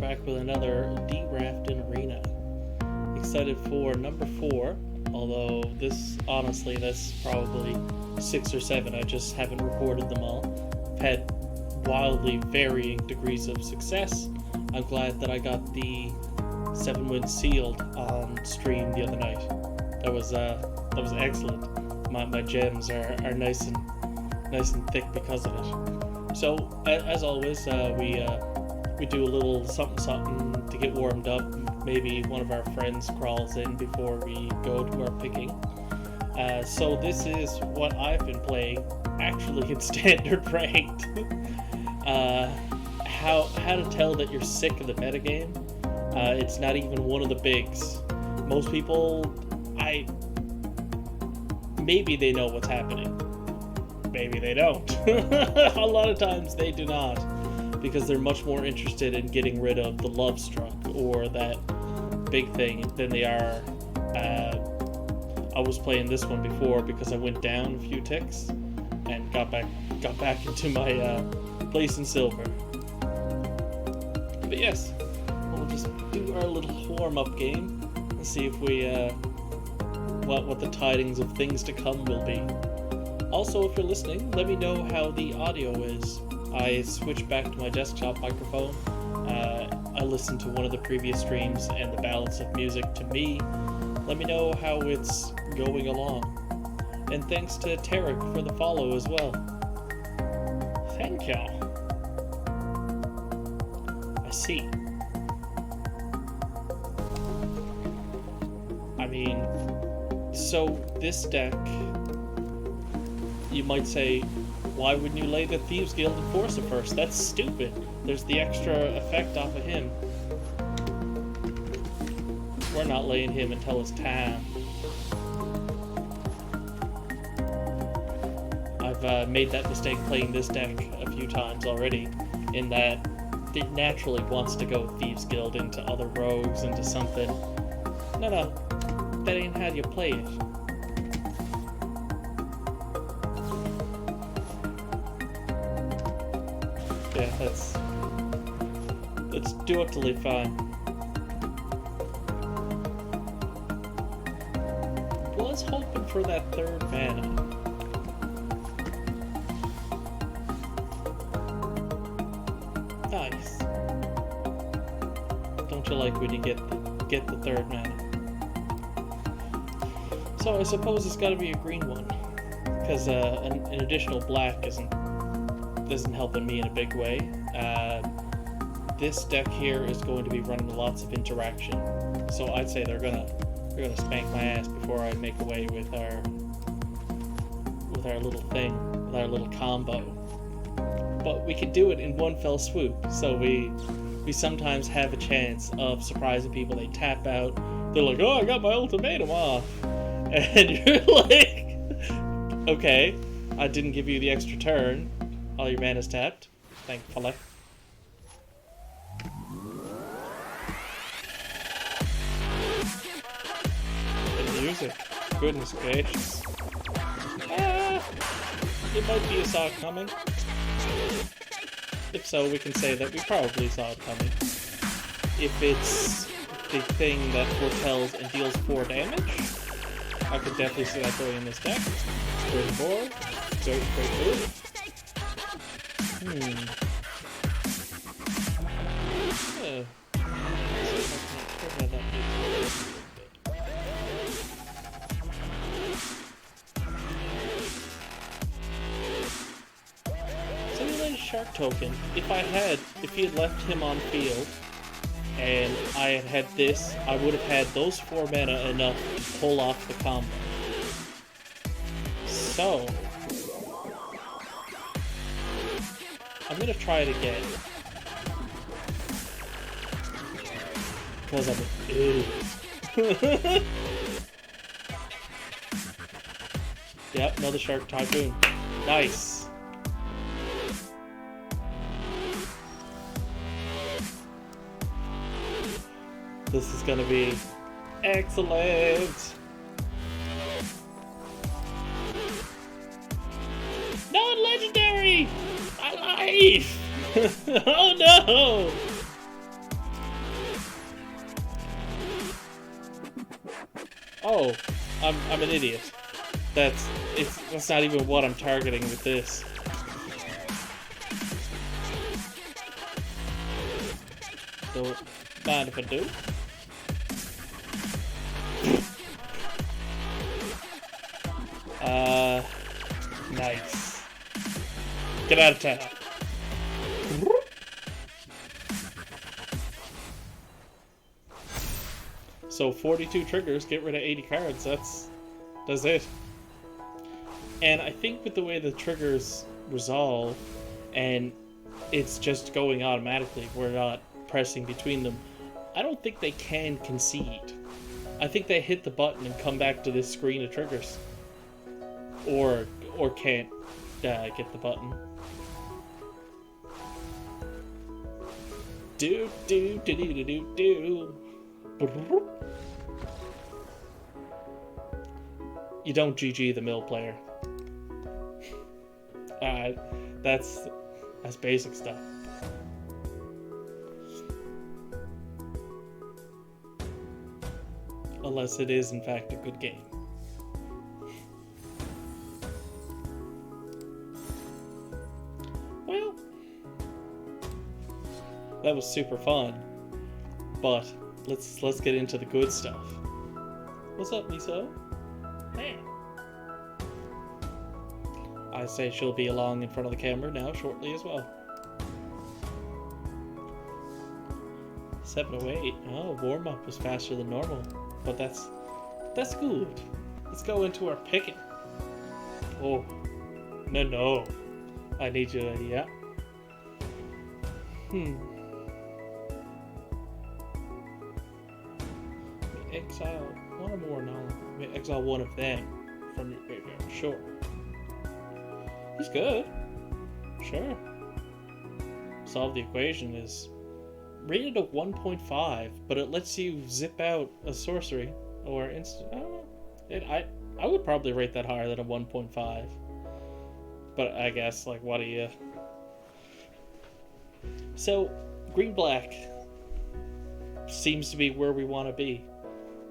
back with another draft in Arena. Excited for number 4, although honestly, that's probably 6 or 7. I just haven't recorded them all. I've had wildly varying degrees of success. I'm glad that I got the 7 wins sealed on stream the other night. That was excellent. My gems are nice and thick because of it. So as always, we do a little something to get warmed up. Maybe one of our friends crawls in before we go to our picking. So this is what I've been playing, actually in standard ranked. How to tell that you're sick of the metagame? It's not even one of the bigs. Most people, maybe they know what's happening. Maybe they don't. A lot of times they do not, because they're much more interested in getting rid of the love struck or that big thing than they are. I was playing this one before because I went down a few ticks and got back into my place in silver. But yes, we'll just do our little warm-up game and see if we what the tidings of things to come will be. Also, if you're listening, let me know how the audio is. I switched back to my desktop microphone. I listened to one of the previous streams and the balance of music to me. Let me know how it's going along. And thanks to Tarek for the follow as well. Thank you. I see. I mean, so this deck, you might say, why wouldn't you lay the Thieves Guild Enforcer first? That's stupid. There's the extra effect off of him. We're not laying him until it's time. I've made that mistake playing this deck a few times already, in that it naturally wants to go Thieves Guild into other rogues, into something. No, that ain't how you play it. Yeah, that's totally fine. Was hoping for that 3rd mana. Nice. Don't you like when you get the 3rd mana? So I suppose it's got to be a green one, because an additional black isn't helping me in a big way. This deck here is going to be running lots of interaction, so I'd say they're gonna spank my ass before I make away with our little thing, with our little combo. But we can do it in one fell swoop, so we sometimes have a chance of surprising people. They tap out, they're like, oh, I got my ultimatum off, and you're like, okay, I didn't give you the extra turn. All your mana's tapped. Thankfully. The music. Goodness gracious. It might be a saw it coming. If so, we can say that we probably saw it coming. If it's the thing that foretells and deals 4 damage, I could definitely see that going in this deck. Straight forward. Straight through. Simulated Shark Token. If he had left him on field, and I had this, I would have had those 4 mana enough to pull off the combo. So I'm gonna try it again. Because I'm an idiot. Yep, another Shark Typhoon. Nice. This is gonna be excellent. Non-legendary! My life! Oh no! Oh, I'm an idiot. That's not even what I'm targeting with this. Don't mind if I do. Nice. Get out of town. So 42 triggers, get rid of 80 cards. That's it. And I think with the way the triggers resolve, and it's just going automatically, we're not pressing between them, I don't think they can concede. I think they hit the button and come back to this screen of triggers. Or can't get the button. Do. You don't GG the mill player. That's basic stuff. Unless it is in fact a good game. Well, that was super fun. But let's get into the good stuff. What's up, Miso? Hey. I say she'll be along in front of the camera now shortly as well. 7:08. Oh, warm-up was faster than normal. But that's good. Let's go into our picking. Oh. No. I need you to, yeah. Exile one or more now. Exile one of them from your graveyard. Sure. He's good. Sure. Solve the equation is rated at 1.5, but it lets you zip out a sorcery or instant. I don't know. I would probably rate that higher than a 1.5. But I guess, like, what do you... So, green-black seems to be where we want to be.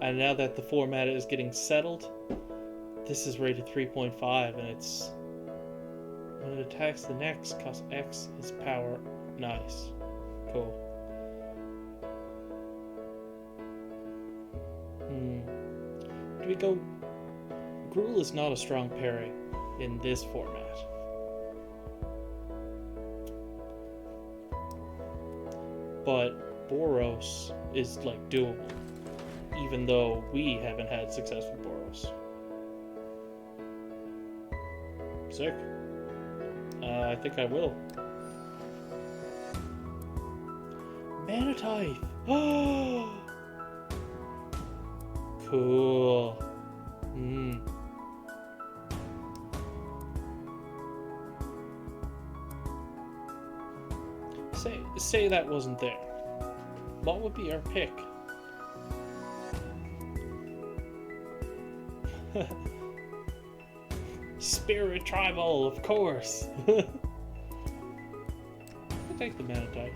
And now that the format is getting settled, this is rated 3.5, and it's... When it attacks the next, cost X is power. Nice. Cool. Do we go... Gruul is not a strong parry in this format. But Boros is, like, doable. Even though we haven't had success with Boros. Sick. I think I will. Mana Tithe! Oh! Cool. Say that wasn't there. What would be our pick? Spirit Tribal, of course. I'll take the Mana Tithe.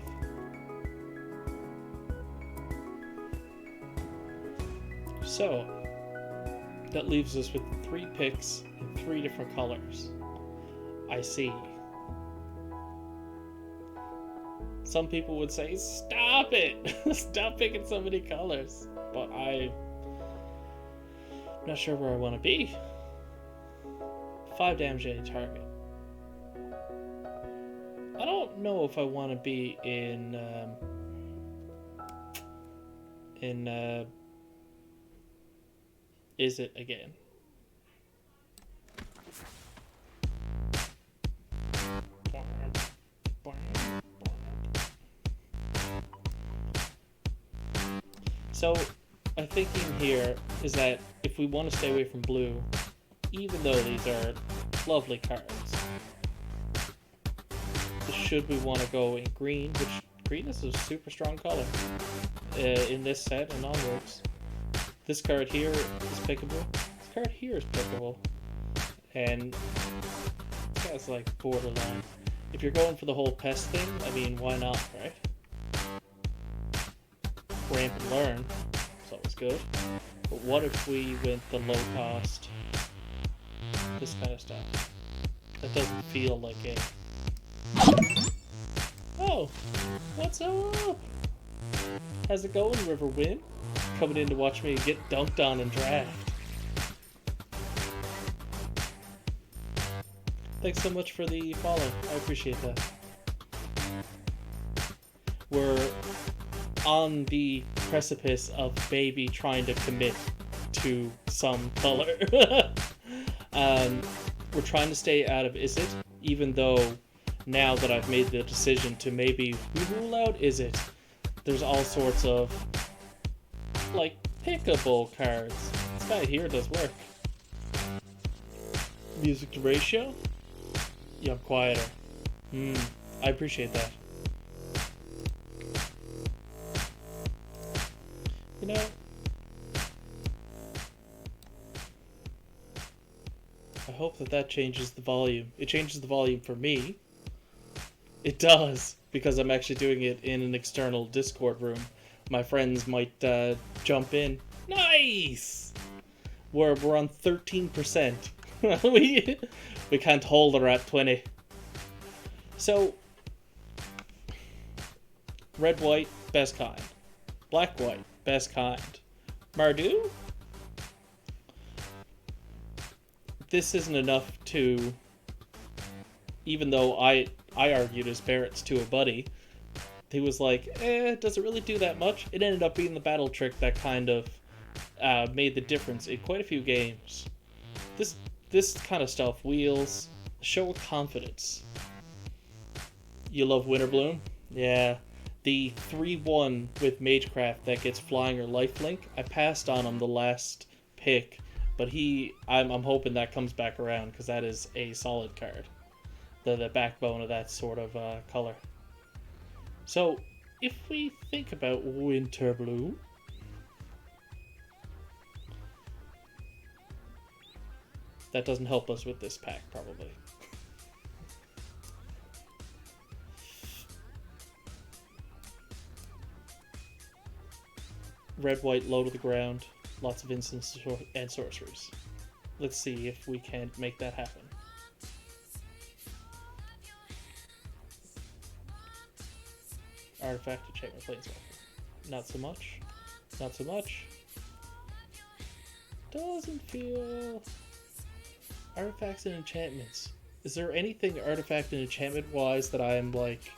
So, that leaves us with 3 picks in 3 different colors. I see. Some people would say, stop it! Stop picking so many colors. But I'm not sure where I want to be. 5 damage at any target. I don't know if I want to be in Is it again? So, my thinking here is that if we want to stay away from blue, even though these are lovely cards, should we want to go in green, which green is a super strong color in this set and onwards. This card here is pickable. This card here is pickable. And that's like borderline. If you're going for the whole pest thing, I mean, why not, right? Ramp and learn. It's always good. But what if we went the low cost? This kind of stuff. That doesn't feel like it. Oh, what's up? How's it going, Riverwind? Coming in to watch me get dunked on in draft. Thanks so much for the follow. I appreciate that. We're on the precipice of baby trying to commit to some color. We're trying to stay out of Is It, even though now that I've made the decision to maybe rule out Is It, there's all sorts of like pickable cards. This guy here does work. Music to ratio? Yeah, I'm quieter. I appreciate that. You know, I hope that changes the volume. It changes the volume for me. It does, because I'm actually doing it in an external Discord room. My friends might jump in. Nice! We're on 13%. we can't hold her at 20. So, red, white, best kind. Black, white, best kind. Mardu? This isn't enough to, even though I argued his parents to a buddy, he was like, does it really do that much? It ended up being the battle trick that kind of made the difference in quite a few games. This kind of stuff, wheels, show confidence. You love Winterbloom? Yeah. The 3-1 with Magecraft that gets flying or lifelink, I passed on him the last pick, but I'm hoping that comes back around, because that is a solid card. The backbone of that sort of color. So, if we think about Winterbloom, that doesn't help us with this pack, probably. Red, white, low to the ground, lots of instants and sorceries. Let's see if we can make that happen. Artifact, enchantment, planeswalker. Not so much. Not so much. Doesn't feel... Artifacts and enchantments. Is there anything artifact and enchantment wise that I am like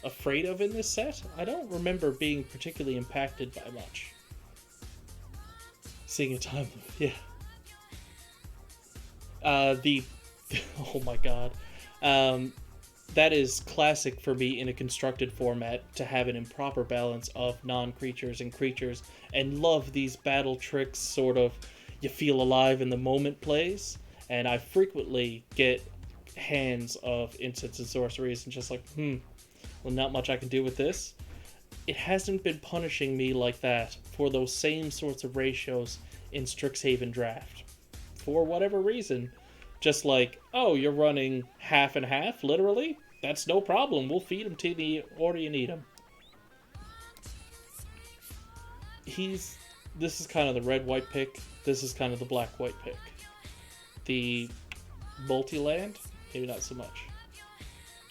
afraid of in this set? I don't remember being particularly impacted by much. Seeing a time loop, yeah. Oh my god. That is classic for me in a constructed format, to have an improper balance of non-creatures and creatures, and love these battle tricks, sort of you feel alive in the moment plays, and I frequently get hands of instants and sorceries and just like, well, not much I can do with this. It hasn't been punishing me like that for those same sorts of ratios in Strixhaven Draft. For whatever reason. Just like, oh, you're running half and half, literally? That's no problem. We'll feed him to the order you need him. This is kind of the red-white pick. This is kind of the black-white pick. The multi-land, maybe not so much.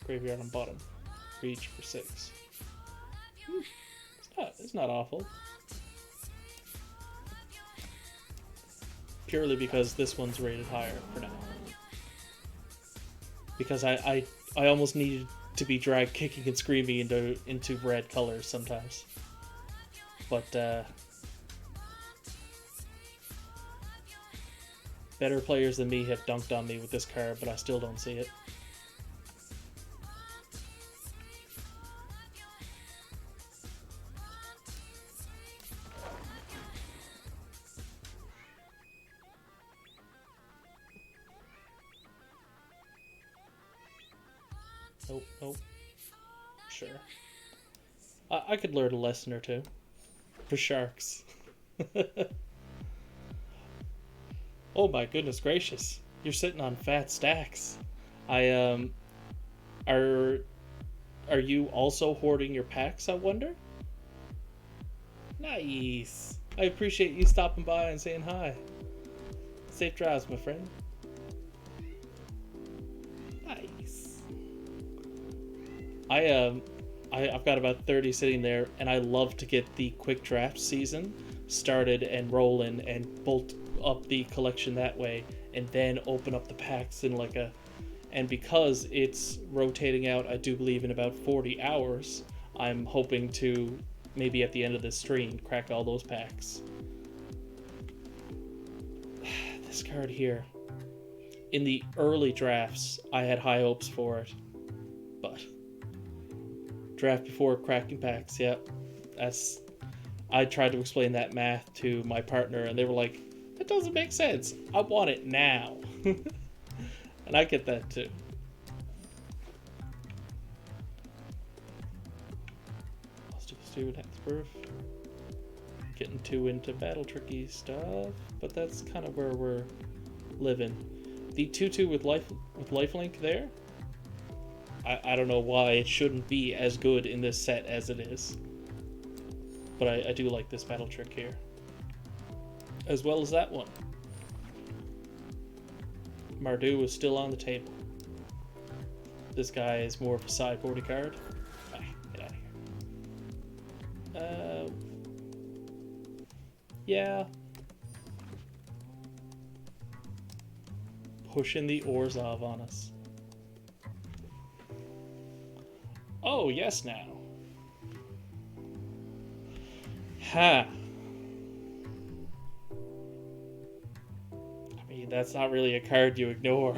Graveyard on bottom. Reach for 6. It's not awful. Purely because this one's rated higher for now. Because I almost needed to be dragged kicking and screaming into red colors sometimes. But better players than me have dunked on me with this card, but I still don't see it. Nope. Sure. I could learn a lesson or two. For sharks. Oh my goodness gracious. You're sitting on fat stacks. Are you also hoarding your packs, I wonder? Nice. I appreciate you stopping by and saying hi. Safe drives, my friend. Nice. I've got about 30 sitting there, and I love to get the quick draft season started and rolling and bolt up the collection that way, and then open up the packs in like a. And because it's rotating out, I do believe in about 40 hours, I'm hoping to maybe at the end of this stream crack all those packs. This card here. In the early drafts, I had high hopes for it, but draft before cracking packs, yeah, that's. I tried to explain that math to my partner, and they were like, "That doesn't make sense. I want it now." And I get that too. Stupid Hexproof. Getting too into battle tricky stuff, but that's kind of where we're living. The 2/2 with lifelink there. I don't know why it shouldn't be as good in this set as it is, but I do like this battle trick here, as well as that one. Mardu is still on the table. This guy is more of a sideboardy card. Get out of here. Yeah. Pushing the Orzhov on us. Oh, yes, now. Ha. I mean, that's not really a card you ignore.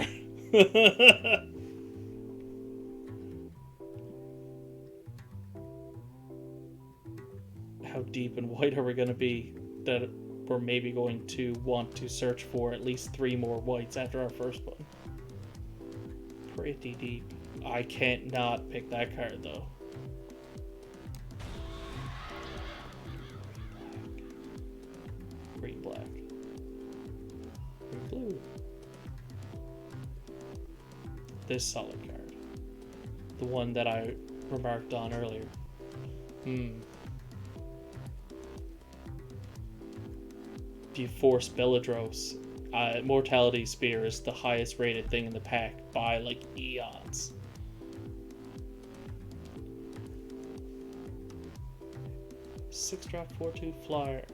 How deep and white are we going to be that we're maybe going to want to search for at least 3 more whites after our first one? Pretty deep. I can't not pick that card though. Green black. Green blue. This solid card. The one that I remarked on earlier. If you force Belladros, Mortality Spear is the highest rated thing in the pack by like eons. Six drop 4/2 flyer.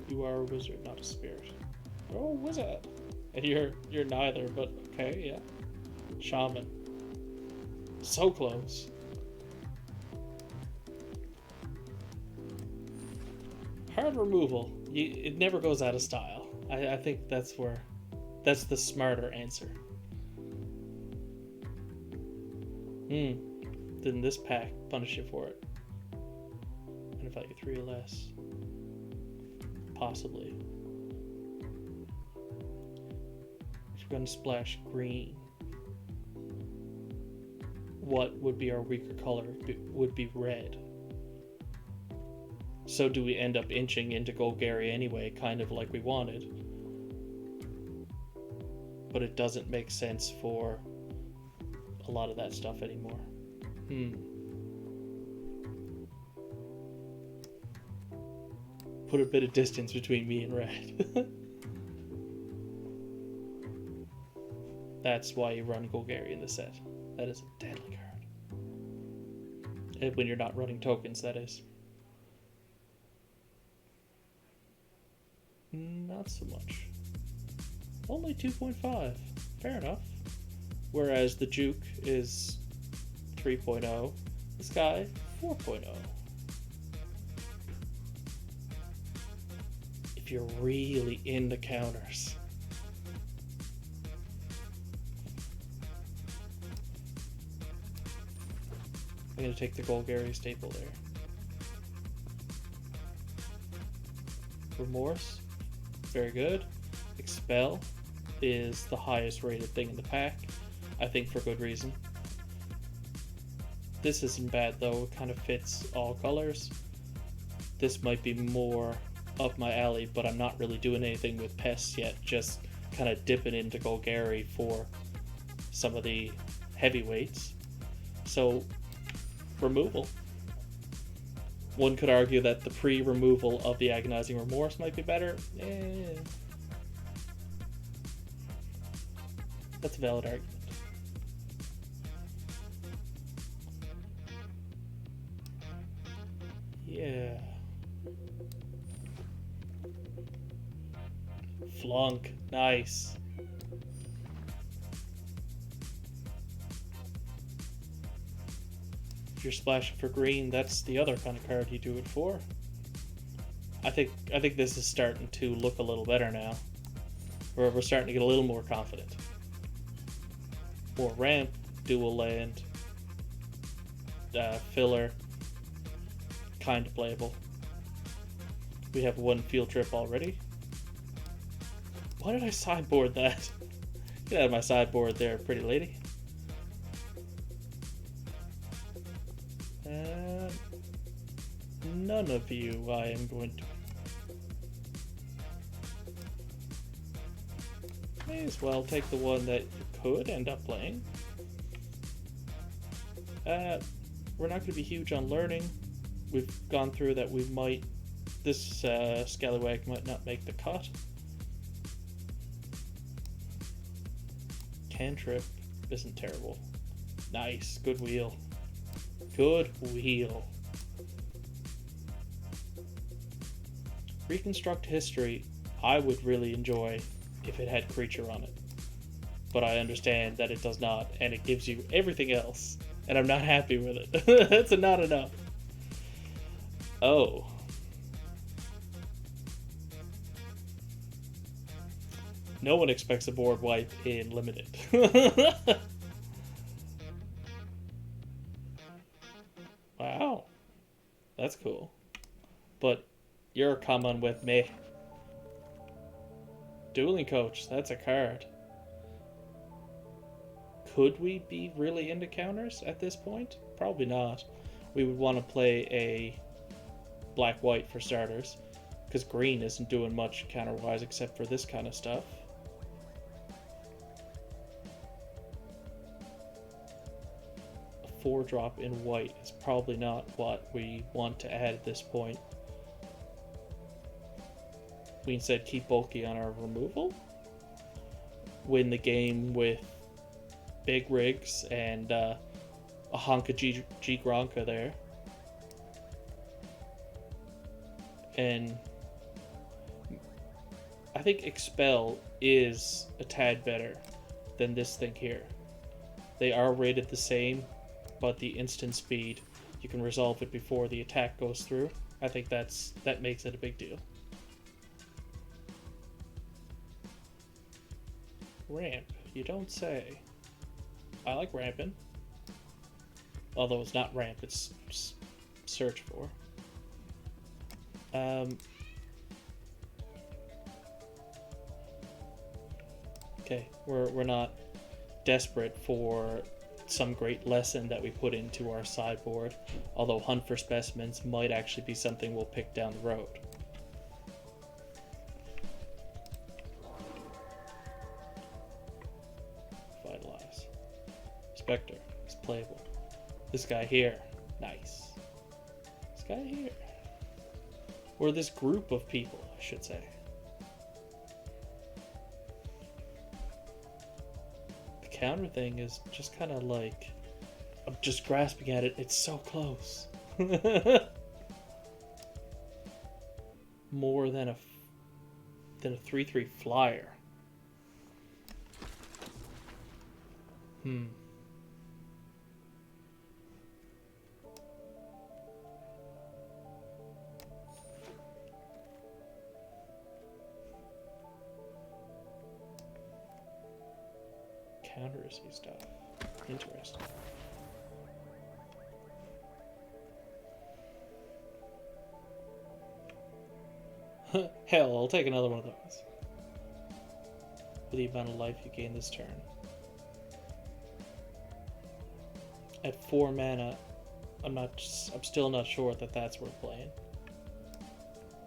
You are a wizard, not a spirit. Oh, wizard. And you're neither, but okay, yeah. Shaman. So close. Hard removal. It never goes out of style. I think that's the smarter answer. Then this pack punish you for it. And value 3 or less. Possibly. If we're gonna splash green, what would be our weaker color? Would be red. So do we end up inching into Golgari anyway, kind of like we wanted? But it doesn't make sense for a lot of that stuff anymore. Put a bit of distance between me and red. That's why you run Golgari in the set. That is a deadly card. And when you're not running tokens, that is. Not so much. Only 2.5. Fair enough. Whereas the Juke is 3.0. This guy, 4.0. If you're really into counters. I'm going to take the Golgari staple there. Remorse, very good. Expel is the highest rated thing in the pack, I think for good reason. This isn't bad though, it kind of fits all colors. This might be more up my alley, but I'm not really doing anything with pests yet, just kind of dipping into Golgari for some of the heavyweights. So removal. One could argue that the pre-removal of the Agonizing Remorse might be better. That's a valid argument. Yeah. Flunk. Nice. If you're splashing for green, that's the other kind of card you do it for. I think this is starting to look a little better now. We're starting to get a little more confident. More ramp, dual land, filler, kind of playable. We have one field trip already. Why did I sideboard that? Get out of my sideboard there, pretty lady. None of you I am going to. May as well take the one that you could end up playing. We're not going to be huge on learning. We've gone through that we might. This scallywag might not make the cut. Cantrip isn't terrible. Nice. Good wheel. Good wheel. Reconstruct history, I would really enjoy if it had creature on it. But I understand that it does not, and it gives you everything else. And I'm not happy with it. That's not enough. Oh. No one expects a board wipe in Limited. Wow. That's cool. But you're coming with me. Dueling Coach, that's a card. Could we be really into counters at this point? Probably not. We would want to play a black-white for starters, because green isn't doing much counter-wise except for this kind of stuff. A 4-drop in white is probably not what we want to add at this point. We instead keep bulky on our removal, win the game with big rigs and a honka G Gronka there, and I think Expel is a tad better than this thing here. They are rated the same, but the instant speed, you can resolve it before the attack goes through. I think that makes it a big deal. Ramp, you don't say. I like ramping. Although it's not ramp, it's search for. Okay, we're not desperate for some great lesson that we put into our sideboard, although Hunt for Specimens might actually be something we'll pick down the road. Vitalize. Spectre is playable. This guy here, nice. This guy here. Or this group of people, I should say. The counter thing is just kind of like, I'm just grasping at it, it's so close. More than a 3/3 flyer. Countersy stuff. Interesting. Hell, I'll take another one of those. For the amount of life you gain this turn. At 4 mana, I'm still not sure that that's worth playing.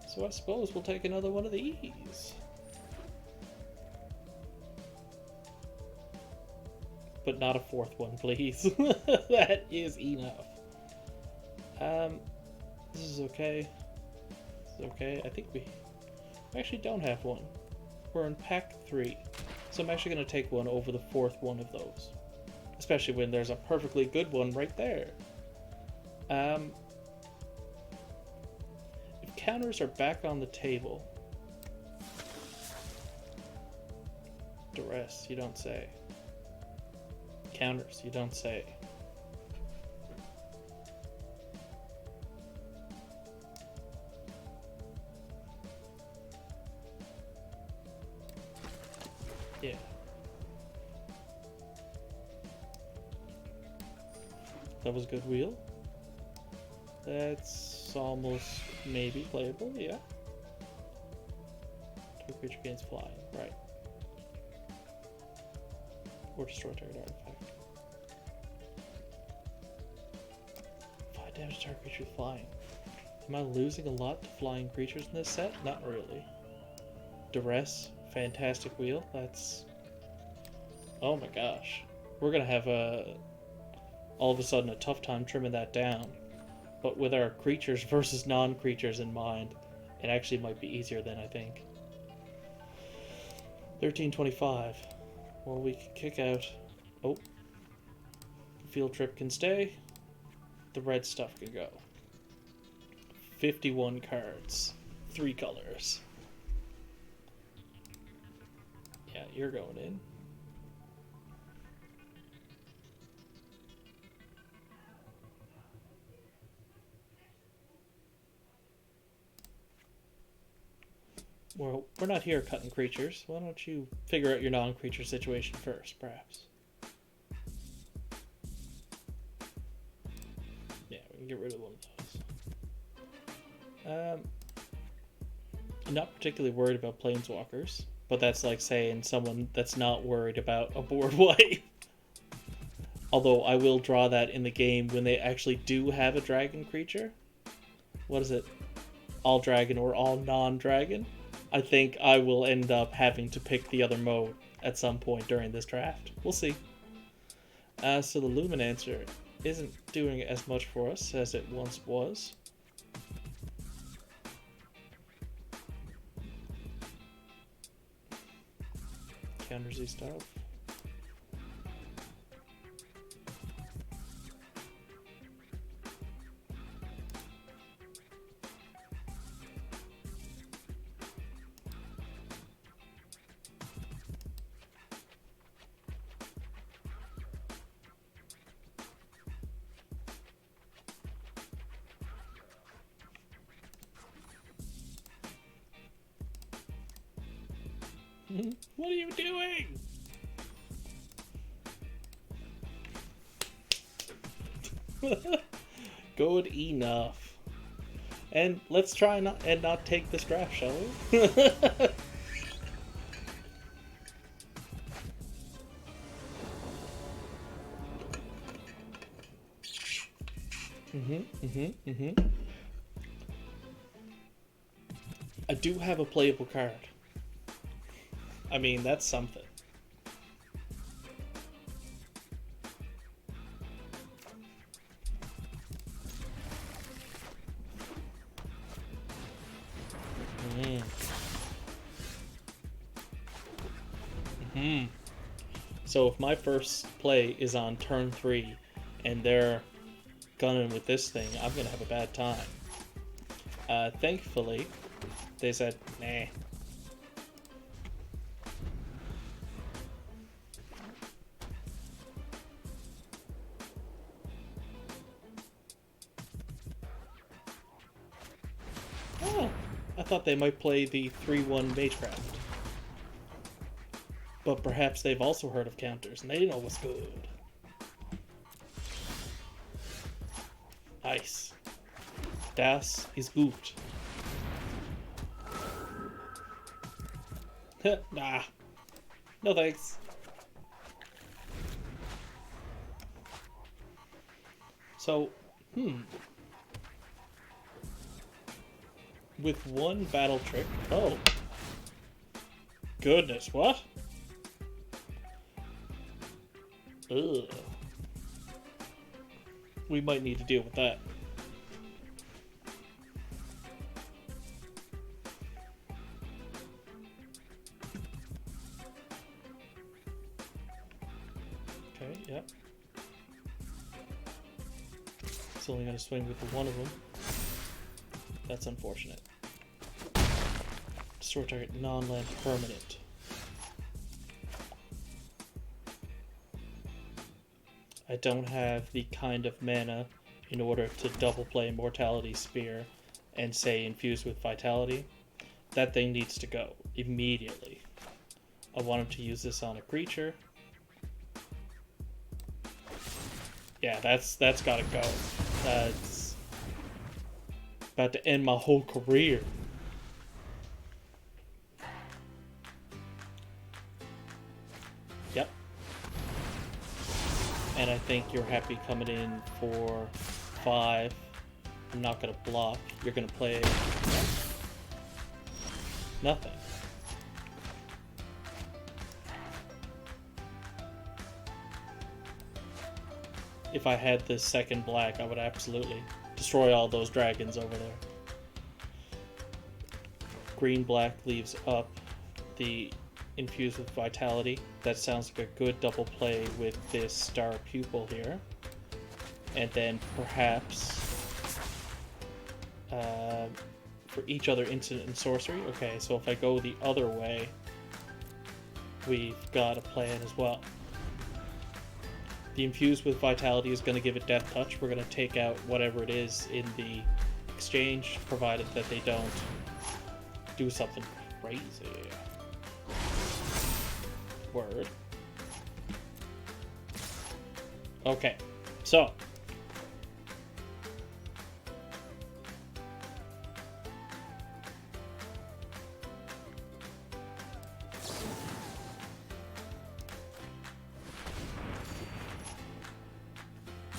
So I suppose we'll take another one of these. But not a 4th one, please. That is enough. This is okay. This is okay. I think we actually don't have one. We're in pack 3. So I'm actually going to take one over the 4th one of those. Especially when there's a perfectly good one right there. If counters are back on the table... Duress, you don't say. Counters, you don't say. Yeah. That was a good wheel. That's almost maybe playable, yeah. Target creature gains flying, right. Or destroy target artifact. 5 damage to target creature with flying. Am I losing a lot to flying creatures in this set? Not really. Duress, fantastic wheel. That's... Oh my gosh. We're gonna have all of a sudden a tough time trimming that down. But with our creatures versus non-creatures in mind, it actually might be easier than I think. 1325. Well, we can kick out... Oh. Field trip can stay. The red stuff can go. 51 cards. 3 colors. Yeah, you're going in. Well, we're not here cutting creatures. Why don't you figure out your non-creature situation first, perhaps? Yeah, we can get rid of one of those. I'm not particularly worried about planeswalkers, but that's like saying someone that's not worried about a board wipe. Although I will draw that in the game when they actually do have a dragon creature. What is it? All dragon or all non-dragon? I think I will end up having to pick the other mode at some point during this draft. We'll see. So the Luminancer isn't doing as much for us as it once was. Counters these stuff. What are you doing? Good enough. And let's try not take this draft, shall we? I do have a playable card. I mean, that's something. So if my first play is on turn 3 and they're gunning with this thing, I'm going to have a bad time. Thankfully, they said, nah. Oh, I thought they might play the 3-1 Magecraft. But perhaps they've also heard of counters, and they know what's good. Nice. Das ist gut. Nah. No thanks. So, with one battle trick... Oh. Goodness, what? Ugh. We might need to deal with that. Okay, yep. It's only going to swing with the one of them. That's unfortunate. Destroy target non-land permanent. I don't have the kind of mana in order to double play Mortality Spear and say infuse with Vitality. That thing needs to go immediately. I want him to use this on a creature. Yeah, that's gotta go. That's about to end my whole career. Yep. And I think you're happy coming in for 5. I'm not gonna block. You're gonna play nothing. If I had this second black, I would absolutely destroy all those dragons over there. Green-black leaves up the infused with Vitality. That sounds like a good double play with this Star Pupil here. And then perhaps for each other instant and sorcery. Okay, so if I go the other way, we've got a plan as well. The infused with Vitality is going to give it Death Touch. We're going to take out whatever it is in the exchange, provided that they don't do something crazy. Word. Okay, so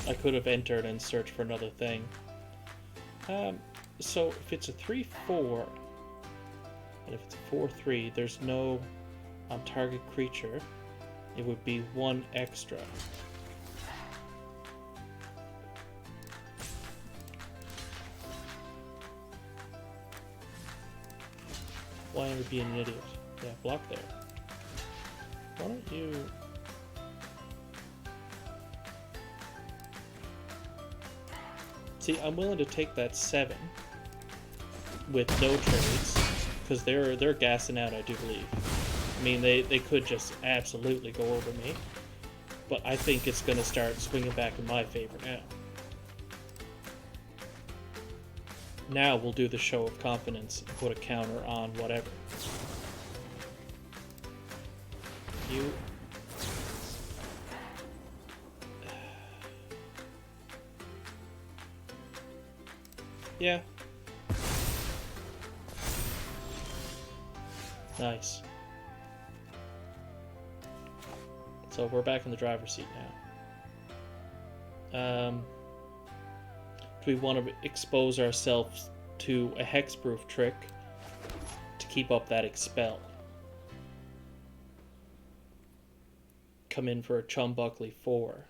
I could have entered and searched for another thing. So if it's a 3/4, and if it's a 4/3, there's no target creature. It would be 1 extra. Why am I being an idiot? Yeah, block there. Why don't you... See, I'm willing to take that 7 with no trades, because they're gassing out, I do believe. I mean, they could just absolutely go over me, but I think it's going to start swinging back in my favor now. Now we'll do the show of confidence and put a counter on whatever. You... Yeah. Nice. So we're back in the driver's seat now. Do we want to expose ourselves to a hexproof trick to keep up that expel? Come in for a Chumbuckley 4.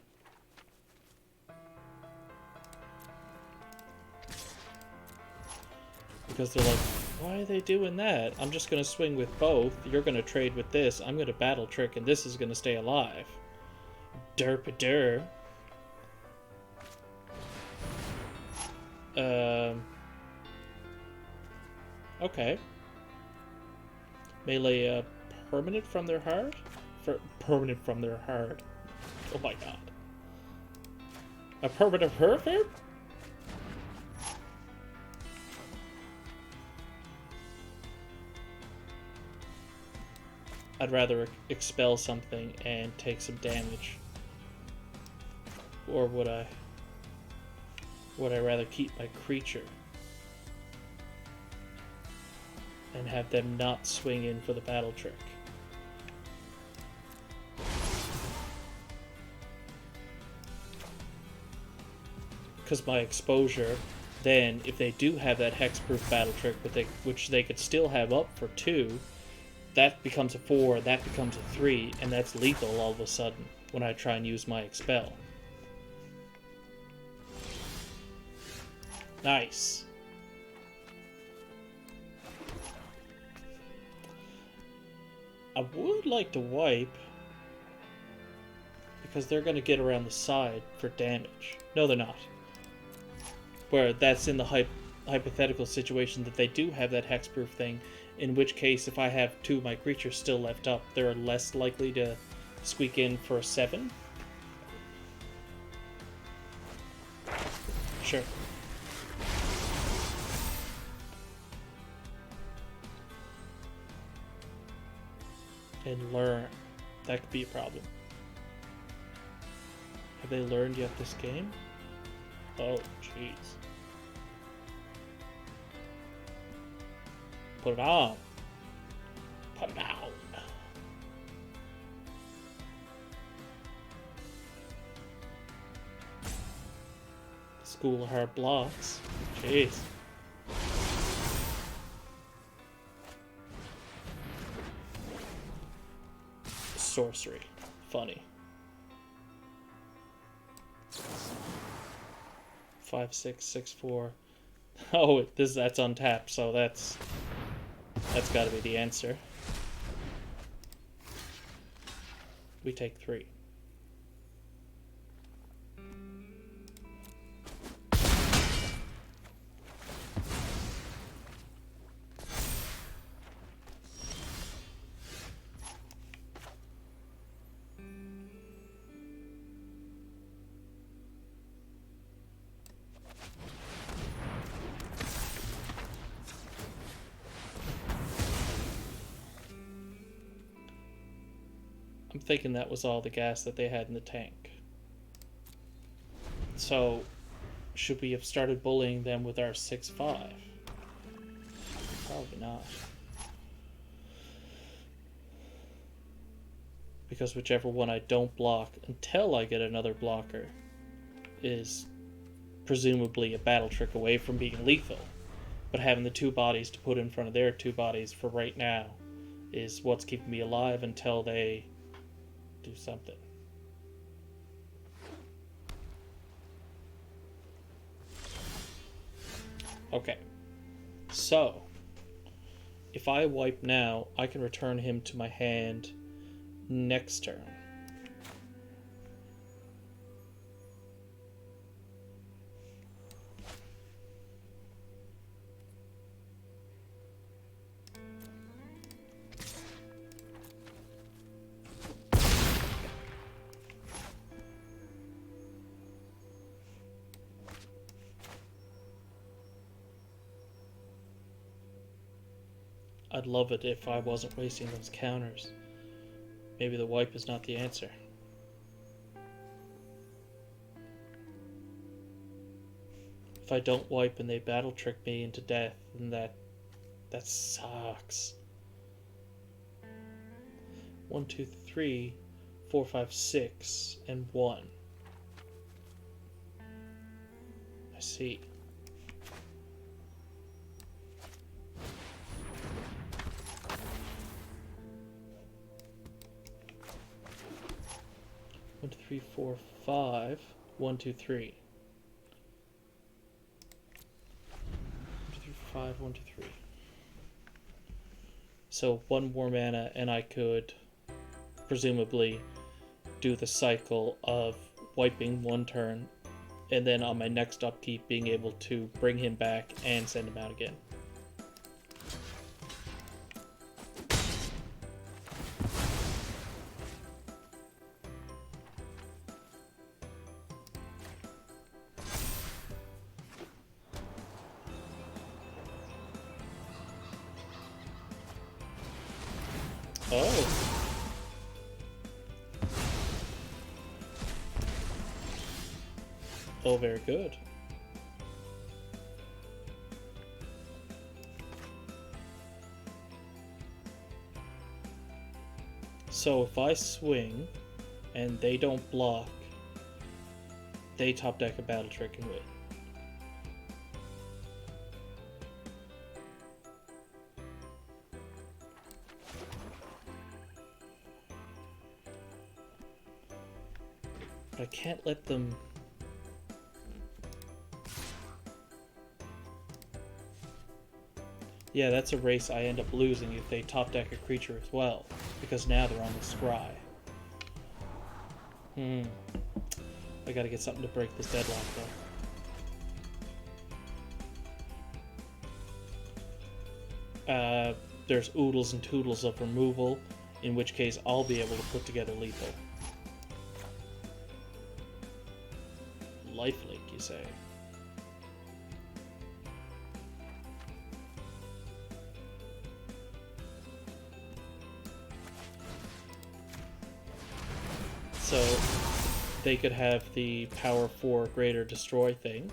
Because they're like, why are they doing that? I'm just going to swing with both. You're going to trade with this. I'm going to battle trick, and this is going to stay alive. Derp-a-der. Okay. Melee a permanent from their heart? Permanent from their heart. Oh my god. A permanent perfect? I'd rather expel something and take some damage. Or would I rather keep my creature and have them not swing in for the battle trick? Because my exposure, then, if they do have that hexproof battle trick, which they could still have up for 2, that becomes a 4, that becomes a 3, and that's lethal all of a sudden when I try and use my expel. Nice. I would like to wipe, Because they're going to get around the side for damage. No, they're not. Where that's in the hypothetical situation that they do have that hexproof thing, in which case if I have 2 of my creatures still left up, they're less likely to squeak in for a 7. Sure. And learn. That could be a problem. Have they learned yet this game? Oh, jeez. Put it on. Put it on. School of Hard Blocks. Jeez. Sorcery. Funny. 5, 6, 6, 4. Oh, that's untapped, so that's got to be the answer. We take 3. I'm thinking that was all the gas that they had in the tank. So, should we have started bullying them with our 6-5? Probably not. Because whichever one I don't block until I get another blocker is presumably a battle trick away from being lethal. But having the 2 bodies to put in front of their 2 bodies for right now is what's keeping me alive until they do something. Okay. So, if I wipe now, I can return him to my hand next turn. I'd love it if I wasn't wasting those counters. Maybe the wipe is not the answer. If I don't wipe and they battle trick me into death, then that sucks. 1, 2, 3, 4, 5, 6, and 1. I see. One, two, three, 4, 5. 1, 2, 3. 1, 2, 3, 5. 1, 2, 3. So 1 more mana, and I could presumably do the cycle of wiping 1 turn, and then on my next upkeep being able to bring him back and send him out again. Oh. Oh, very good. So if I swing and they don't block, they top deck a battle trick and win. But I can't let them... Yeah, that's a race I end up losing if they top deck a creature as well, because now they're on the scry. I gotta get something to break this deadlock, though. There's oodles and toodles of removal, in which case I'll be able to put together lethal. Lifelink, you say? So they could have the power 4 greater destroy thing.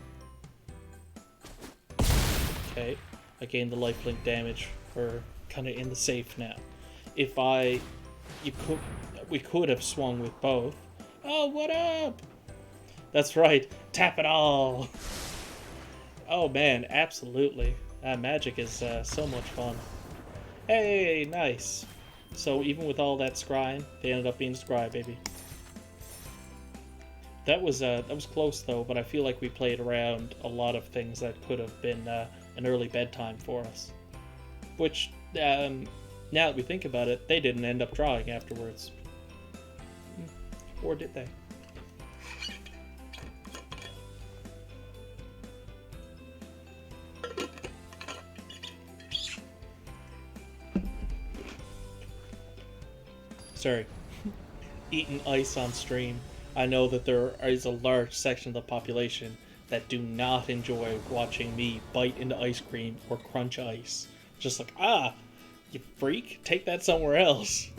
Okay, I gained the lifelink damage. We're kind of in the safe now. If we could have swung with both. Oh, what up? That's right, tap it all. Oh man, absolutely. Magic is so much fun. Hey, nice. So even with all that scrying, they ended up being scry, baby. That was close though, but I feel like we played around a lot of things that could have been an early bedtime for us. Which, now that we think about it, they didn't end up drawing afterwards. Or did they? Sorry. Eating ice on stream. I know that there is a large section of the population that do not enjoy watching me bite into ice cream or crunch ice. Just like, you freak, take that somewhere else.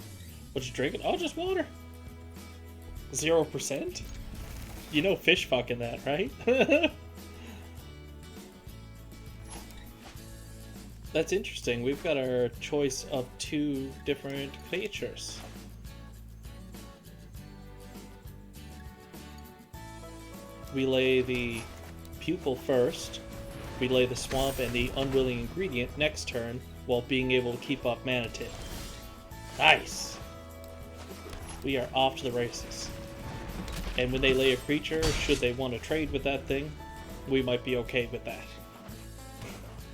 What you drinking? Oh, just water. 0%? You know fish fucking that, right? That's interesting. We've got our choice of 2 different creatures. We lay the pupil first, we lay the swamp and the unwilling ingredient next turn, while being able to keep up mana tip. Nice! We are off to the races. And when they lay a creature, should they want to trade with that thing, we might be okay with that.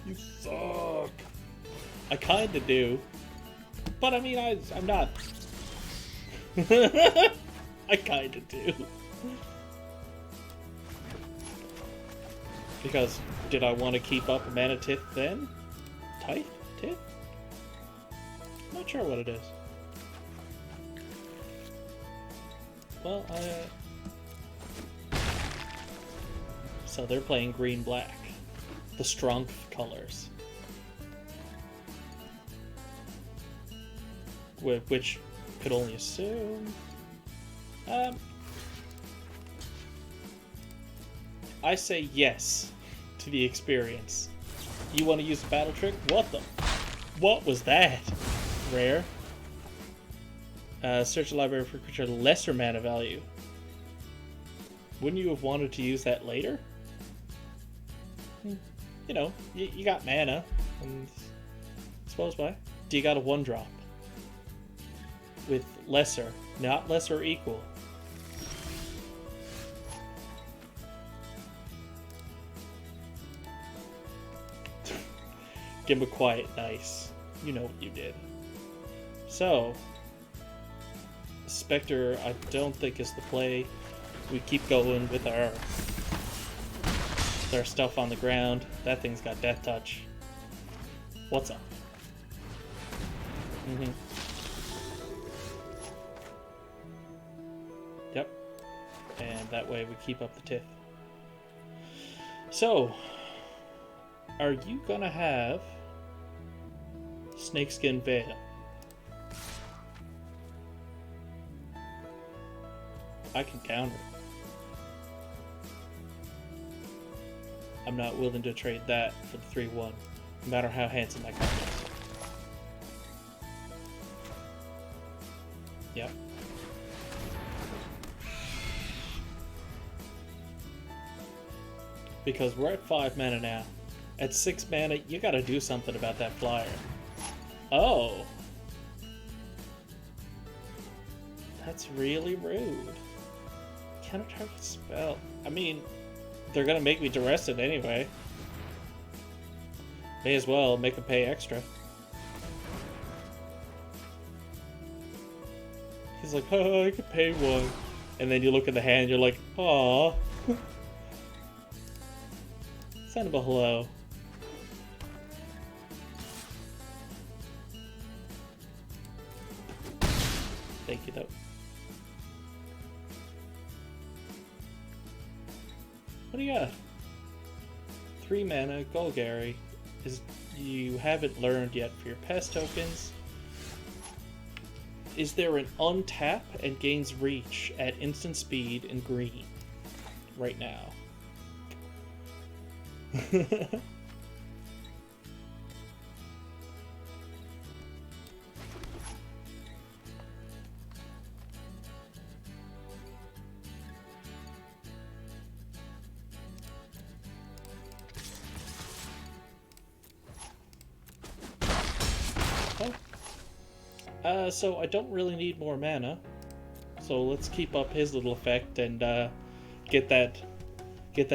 You suck! I kinda do. But I mean, I'm not. I kinda do. Because, did I want to keep up a mana tith then? Tith? Tith? Not sure what it is. Well, so they're playing green-black. The strong colors. Which could only assume... I say yes to the experience. You want to use the battle trick? What was that? Rare. Search the library for a creature lesser mana value. Wouldn't you have wanted to use that later? You know, you got mana. And suppose why? Do you got a 1-drop? With lesser, not lesser equal. Give him a quiet nice. You know what you did. So, Spectre, I don't think is the play. We keep going with our stuff on the ground. That thing's got death touch. What's up? Yep. And that way we keep up the tiff. So, are you gonna have Snakeskin Veil? I can counter. I'm not willing to trade that for the 3-1, no matter how handsome that card is. Yep. Because we're at 5 mana now. At 6 mana, you gotta do something about that flyer. Oh. That's really rude. Counter target spell. I mean, they're gonna make me duress it anyway. May as well make them pay extra. He's like, oh, I could pay 1. And then you look at the hand, you're like, "Aw." Send him a hello. Thank you, though. What do you got? 3 mana, Golgari. You haven't learned yet for your pest tokens. Is there an untap and gains reach at instant speed in green right now? So I don't really need more mana. So let's keep up his little effect and get that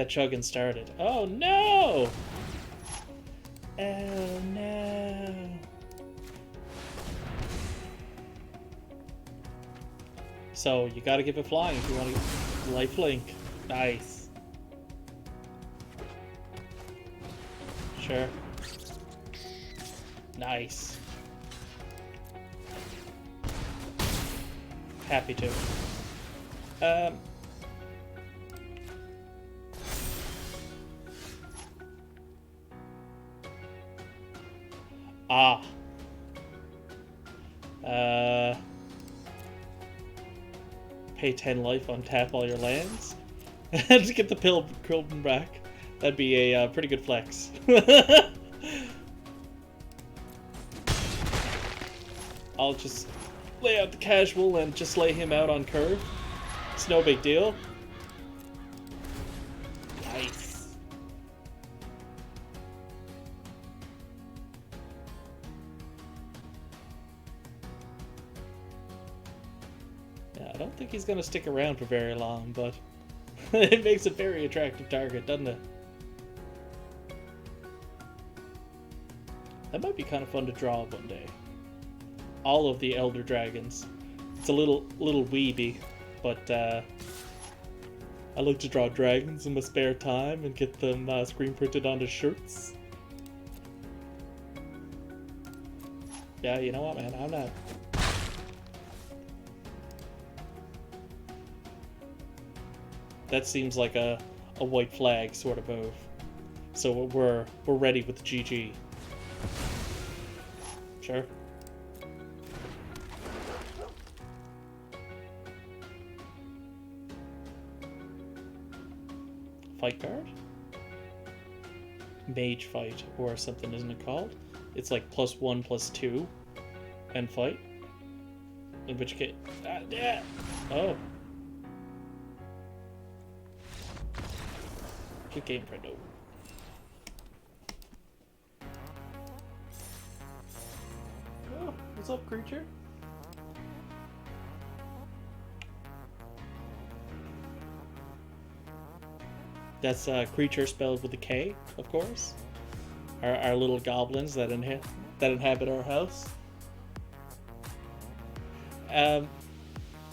chugging started. Oh no! Oh no! So you gotta give it flying if you want to lifelink. Nice. Sure. Nice. Happy to. Pay 10 life, untap all your lands. Just get the Pilgrim back. That'd be a pretty good flex. I'll just lay out the casual and just lay him out on curve. It's no big deal. Nice. Yeah, I don't think he's gonna stick around for very long, but it makes a very attractive target, doesn't it? That might be kind of fun to draw one day. All of the Elder Dragons. It's a little weeby, but I like to draw dragons in my spare time and get them screen printed onto shirts. Yeah, you know what, man? I'm not. That seems like a white flag sort of move. So we're ready with the GG. Sure. Fight card? Mage fight or something, isn't it called? It's like +1/+2 and fight. In which case, oh, good game, friendo. Oh, what's up, creature? That's creature spelled with a K, of course. Our little goblins that inhabit our house.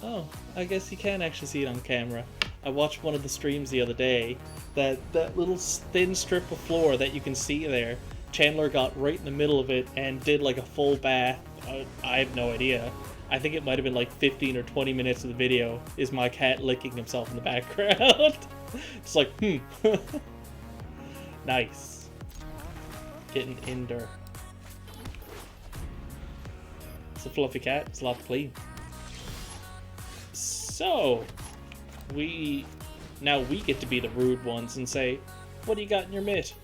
Oh, I guess you can actually see it on camera. I watched one of the streams the other day. That little thin strip of floor that you can see there, Chandler got right in the middle of it and did like a full bath. I have no idea. I think it might have been like 15 or 20 minutes of the video is my cat licking himself in the background. It's like, nice. Getting in there. It's a fluffy cat. It's a lot to clean. So, now we get to be the rude ones and say, what do you got in your mitt?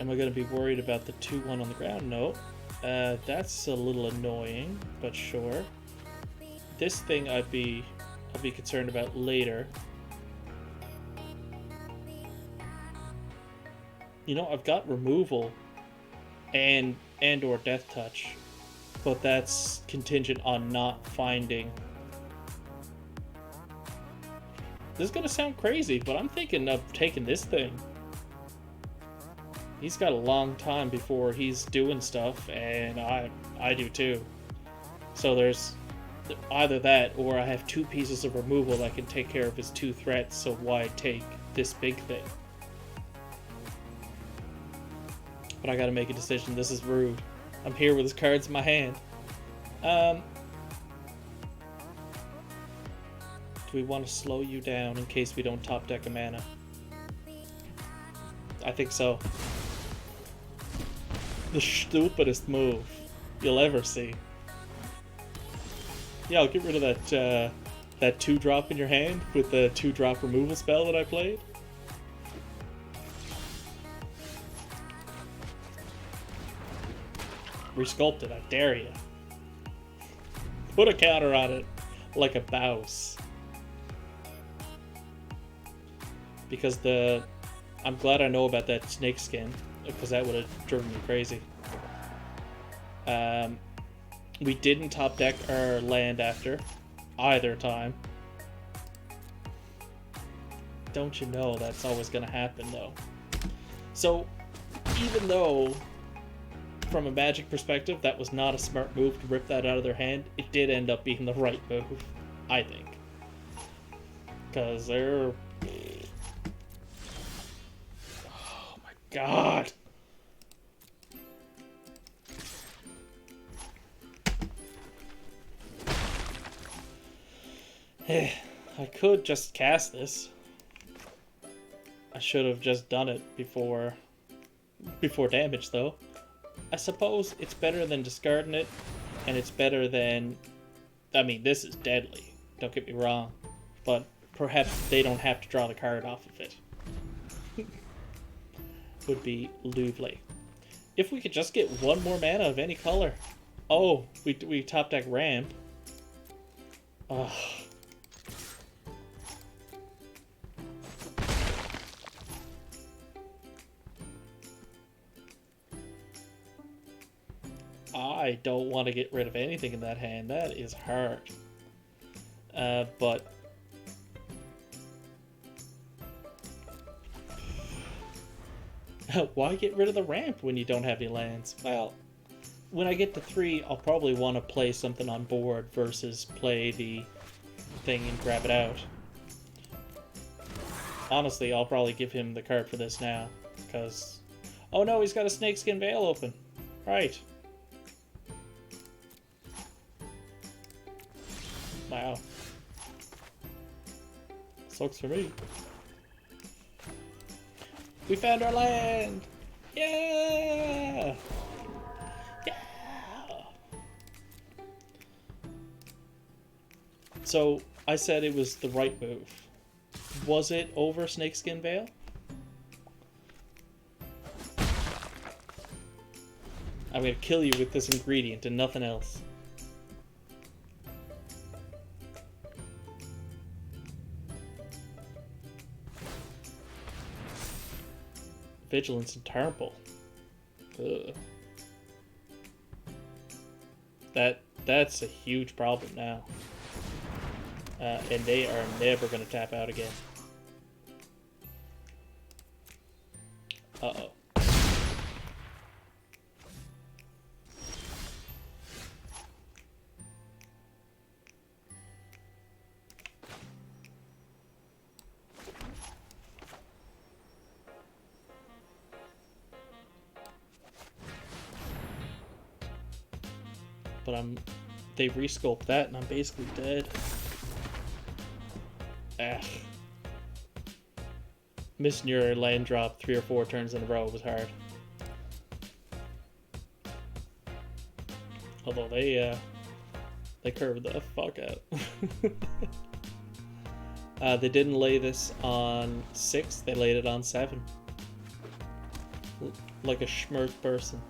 Am I going to be worried about the 2/1 on the ground? No. That's a little annoying, but sure. This thing I'll be concerned about later. You know, I've got removal and or death touch, but that's contingent on not finding. This is gonna sound crazy, but I'm thinking of taking this thing. He's got a long time before he's doing stuff, and I do too. So there's Either that, or I have 2 pieces of removal that can take care of his 2 threats, so why take this big thing? But I gotta make a decision. This is rude. I'm here with his cards in my hand. Do we want to slow you down in case we don't top deck a mana? I think so. The stupidest move you'll ever see. Yeah, I'll get rid of that 2-drop in your hand with the 2-drop removal spell that I played. Resculpt it, I dare you. Put a counter on it like a bouse. Because I'm glad I know about that snake skin, because that would have driven me crazy. We didn't top deck our land after either time. Don't you know that's always going to happen, though? So, even though, from a Magic perspective, that was not a smart move to rip that out of their hand, it did end up being the right move, I think. Because they're... Oh my god! I could just cast this. I should have just done it before damage, though. I suppose it's better than discarding it, and it's better than... I mean, this is deadly, don't get me wrong, but perhaps they don't have to draw the card off of it. Would be lovely. If we could just get 1 more mana of any color. Oh, we top deck ramp. Ugh. I don't want to get rid of anything in that hand. That is hard. But... why get rid of the ramp when you don't have any lands? Well, when I get to 3, I'll probably want to play something on board versus play the thing and grab it out. Honestly, I'll probably give him the card for this now, because... Oh no, he's got a Snakeskin Veil open. Right. Wow. Sucks for me. We found our land! Yeah! Yeah! So, I said it was the right move. Was it over Snakeskin Veil? I'm gonna kill you with this ingredient and nothing else. Vigilance and Trample. Ugh. That's a huge problem now. And they are never going to tap out again. Uh-oh. But they resculpt that and I'm basically dead. Missing your land drop 3 or 4 turns in a row was hard. Although they curved the fuck out. They didn't lay this on 6, they laid it on 7. Like a schmirk person.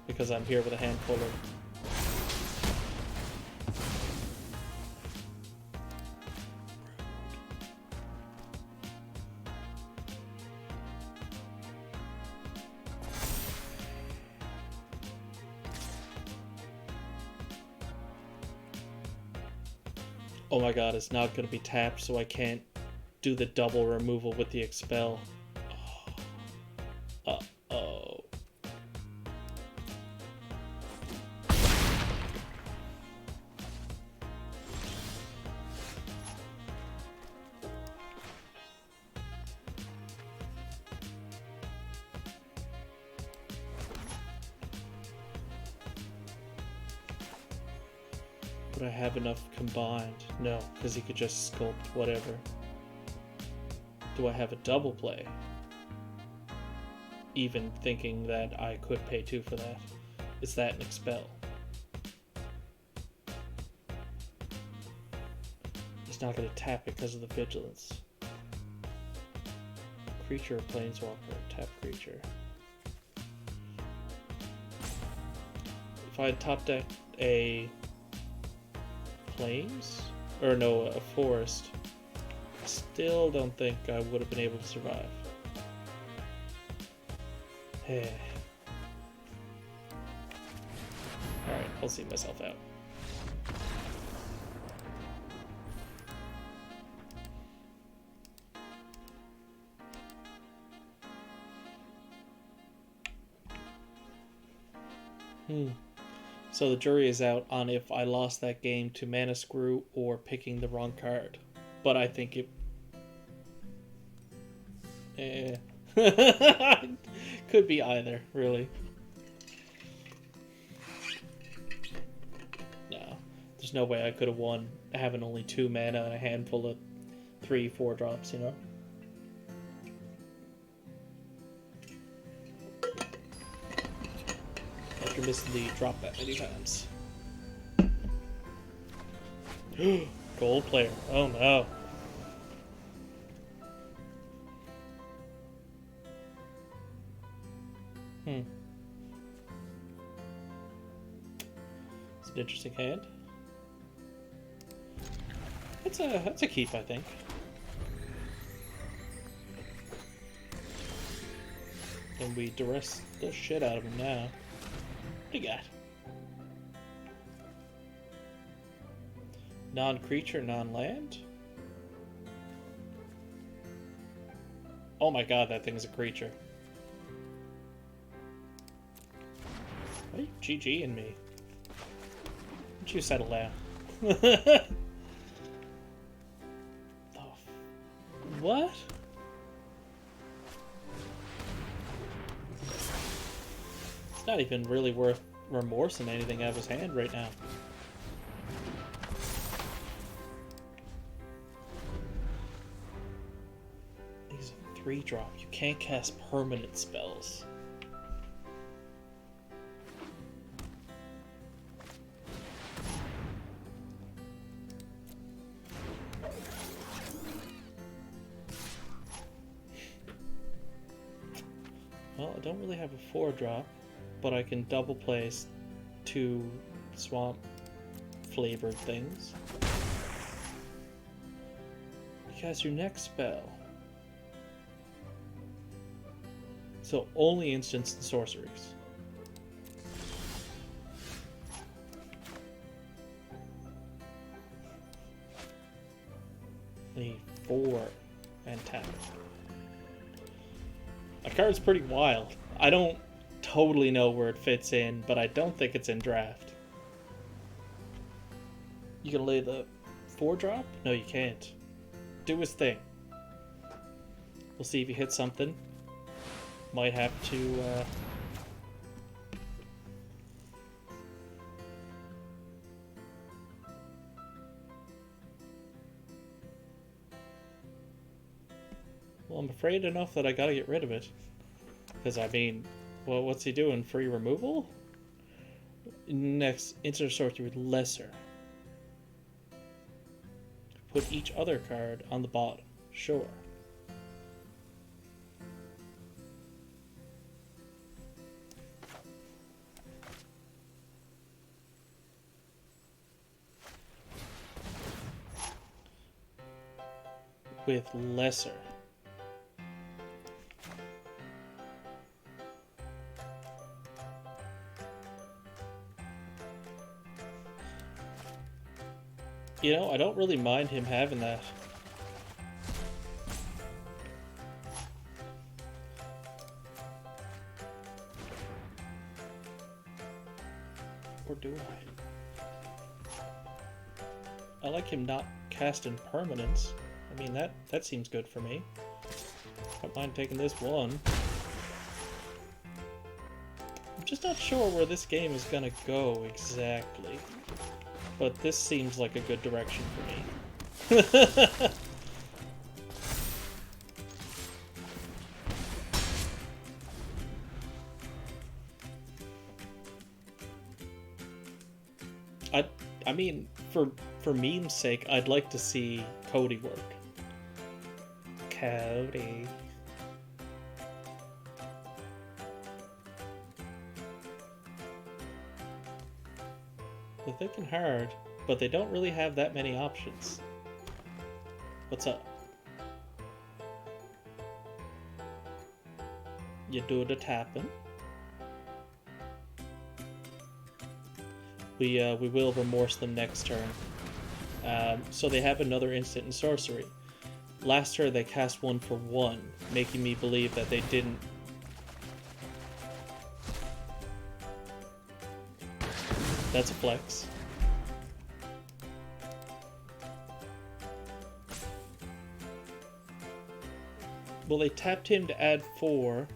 Because I'm here with a handful of... Oh my god, it's not going to be tapped, so I can't do the double removal with the expel. Uh-oh. Would I have enough combined? No, because he could just sculpt whatever. Do I have a double play? Even thinking that I could pay 2 for that. Is that an expel? He's not going to tap because of the vigilance. Creature, planeswalker, tap creature. If I had top decked a plains, or no, a forest, I still don't think I would have been able to survive. Alright, I'll see myself out. So the jury is out on if I lost that game to Mana Screw or picking the wrong card. But I think it... could be either, really. No. There's no way I could have won having only 2 mana and a handful of 3-4 drops, you know? After missing the drop that many times. Gold player. Oh no. It's an interesting hand. That's a keep, I think. And we duress the shit out of him now. What do you got? Non-creature, non-land? Oh my god, that thing is a creature. Why are you GGing me? Why don't you settle down? Oh, what? It's not even really worth remorsing anything out of his hand right now. He's a 3-drop. You can't cast permanent spells. Well, I don't really have a 4-drop, but I can double place 2 swamp flavored things. Cast your next spell. So only instants and sorceries. I need 4 and tap it. My card's pretty wild. I don't totally know where it fits in, but I don't think it's in draft. You gonna lay the 4-drop? No, you can't. Do his thing. We'll see if he hits something. Might have to, Well, I'm afraid enough that I gotta get rid of it. Because, I mean, well, what's he doing? Free removal? Next, insert sorcery with lesser. Put each other card on the bottom. Sure. With lesser. You know, I don't really mind him having that. Or do I? I like him not casting permanents. I mean, that seems good for me. Don't mind taking this 1. I'm just not sure where this game is gonna go exactly. but this seems like a good direction for me. I mean, for meme's sake, I'd like to see Cody work. Cody. They're thinking hard, but they don't really have that many options. What's up? You do the tapping. We will remorse them next turn. So they have another instant and sorcery. Last turn they cast 1 for 1, making me believe that they didn't. That's a flex. Well, they tapped him to add 4.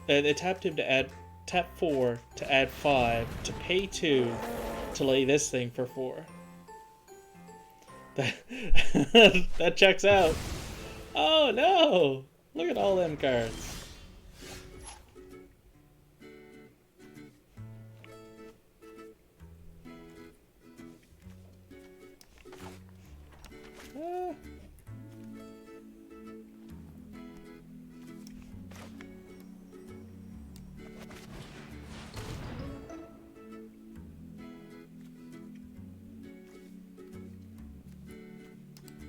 They tapped him to add tap 4 to add 5 to pay 2 to lay this thing for 4. That checks out. Oh no! Look at all them cards.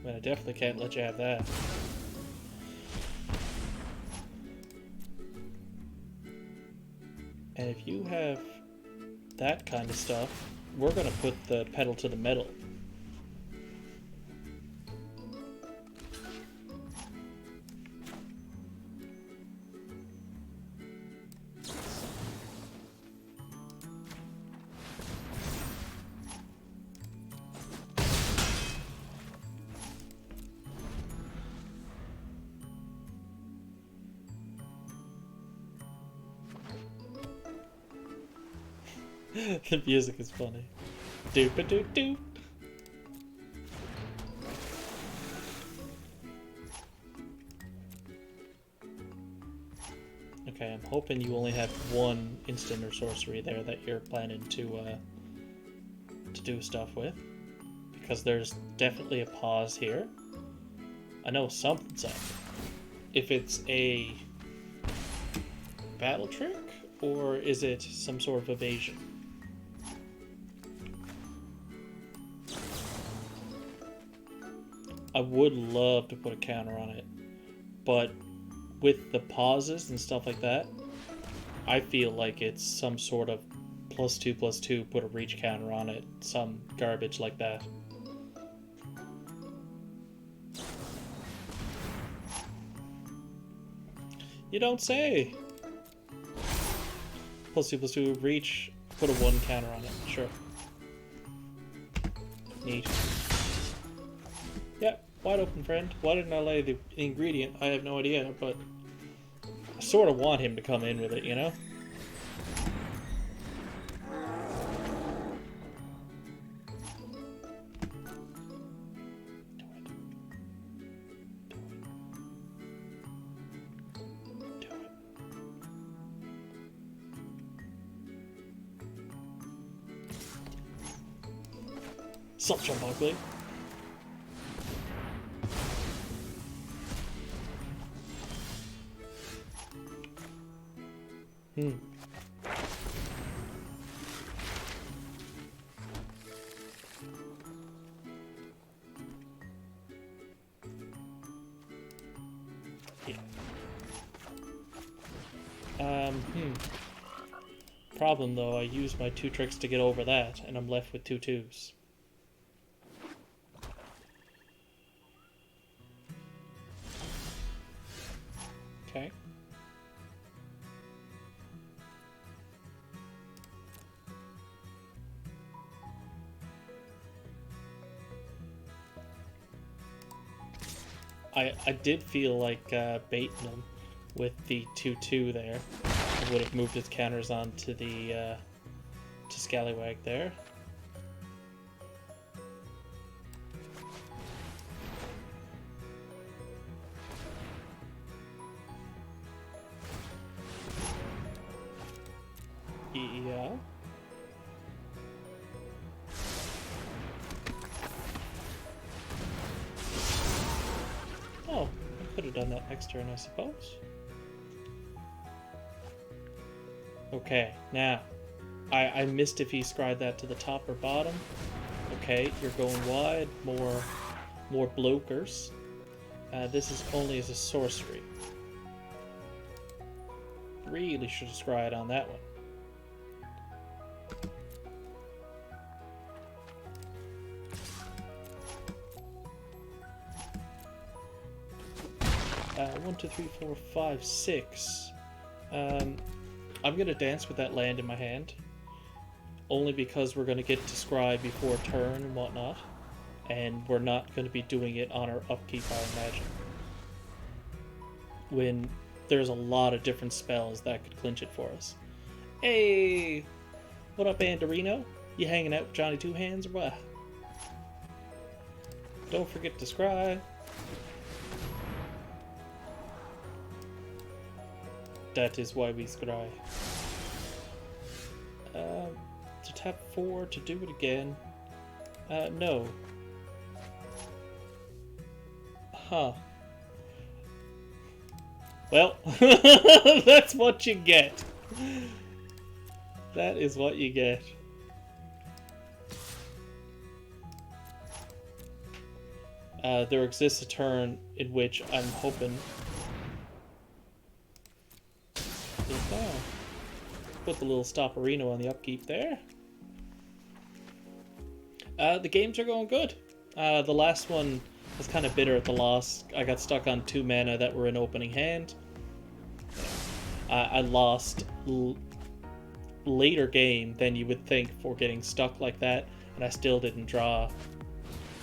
Man, I definitely can't let you have that. And if you have that kind of stuff, we're gonna put the pedal to the metal. The music is funny. Doop-a-doop-doop. Okay, I'm hoping you only have 1 instant or sorcery there that you're planning to do stuff with. Because there's definitely a pause here. I know something's up. If it's a battle trick, or is it some sort of evasion? I would love to put a counter on it, but with the pauses and stuff like that, I feel like it's some sort of +2/+2, put a reach counter on it, some garbage like that. You don't say! +2/+2, reach, put a 1 counter on it, sure. Neat. Yeah, wide open, friend. Why didn't I lay the ingredient? I have no idea, but I sort of want him to come in with it, you know? Such a ugly. Problem though, I used my 2 tricks to get over that, and I'm left with 2 2s. Okay. I did feel like baiting him with the 2/2 there. I would have moved his counters on to the to scallywag there. Yeah. Oh, I could have done that next turn, I suppose. Okay, now, I missed if he scried that to the top or bottom. Okay, you're going wide, more blokers. This is only as a sorcery. Really should have scried on that one. 1, 2, 3, 4, 5, 6. I'm gonna dance with that land in my hand, only because we're gonna get to scry before turn and whatnot, and we're not gonna be doing it on our upkeep, I imagine. When there's a lot of different spells that could clinch it for us. Hey, what up, Andorino? You hanging out with Johnny Two Hands or what? Don't forget to scry. That is why we scry. To tap 4 to do it again. No. Huh. Well, that's what you get. That is what you get. There exists a turn in which I'm hoping... Yeah. Put the little stopperino on the upkeep there. The games are going good. The last one was kind of bitter at the loss. I got stuck on 2 mana that were in opening hand. I lost later game than you would think for getting stuck like that, and I still didn't draw.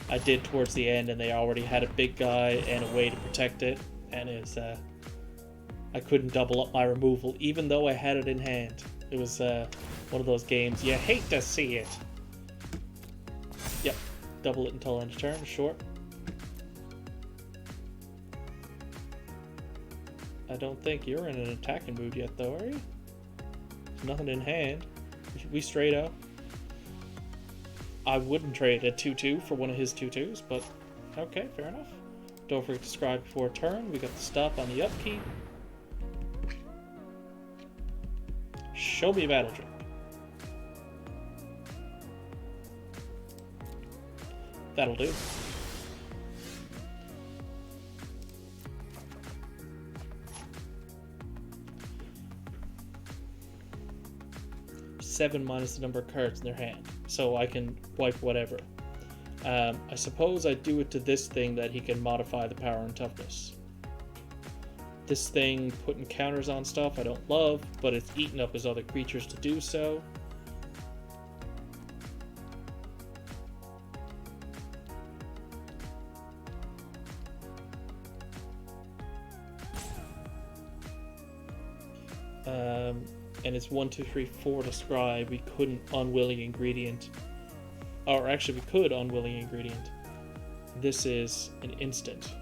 I did towards the end, and they already had a big guy and a way to protect it, and it's I couldn't double up my removal, even though I had it in hand. It was one of those games you hate to see it. Yep, double it until end of turn, short. I don't think you're in an attacking mood yet, though, are you? There's nothing in hand. We straight up. I wouldn't trade a 2-2 for one of his 2-2s, but okay, fair enough. Don't forget to scribe before turn. We got the stop on the upkeep. Show me a battle trick. That'll do. Seven minus the number of cards in their hand, so I can wipe whatever. I suppose I do it to this thing that he can modify the power and toughness. This thing putting counters on stuff I don't love, but it's eating up his other creatures to do so. And it's 1, 2, 3, 4 to scry. We couldn't unwilling ingredient. Or actually, we could unwilling ingredient. This is an instant.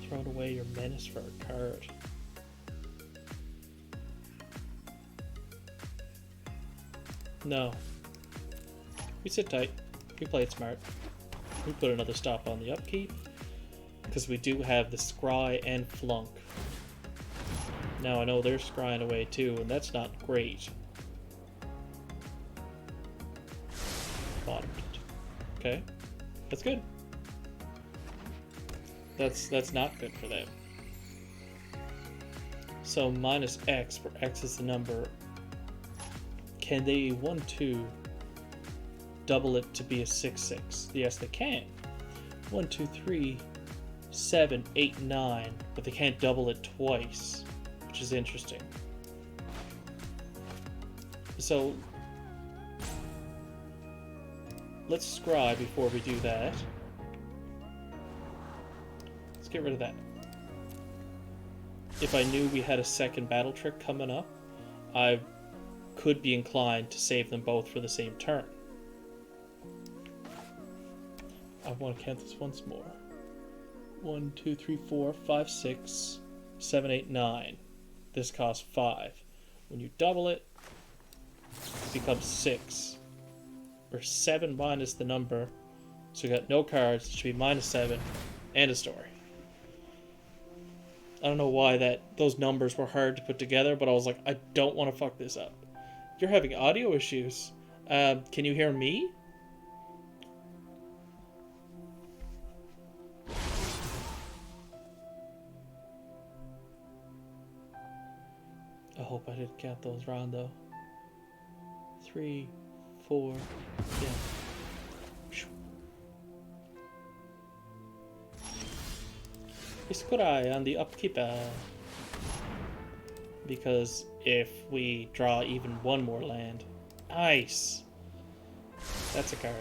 Throwing away your menace for a card. No. We sit tight. We play it smart. We put another stop on the upkeep, because we do have the scry and flunk. Now I know they're scrying away too, and that's not great. Bottomed. Okay. That's good. That's not good for them. So minus X, where X is the number. Can they 1-2 double it to be a 6-6? Yes, they can. 1, 2, 3, 7, 8, 9, but they can't double it twice, which is interesting. So let's scry before we do that. Let's get rid of that. If I knew we had a second battle trick coming up, I could be inclined to save them both for the same turn. I want to count this once more. 1, 2, 3, 4, 5, 6, 7, 8, 9. This costs 5. When you double it, it becomes 6. Or 7 minus the number. So you got no cards. It should be minus 7 and a story. I don't know why those numbers were hard to put together, but I was like, I don't want to fuck this up. You're having audio issues. Can you hear me? I hope I didn't count those wrong, though. 3, 4, yeah. Iskurai on the upkeep, because if we draw even one more land, nice. That's a card.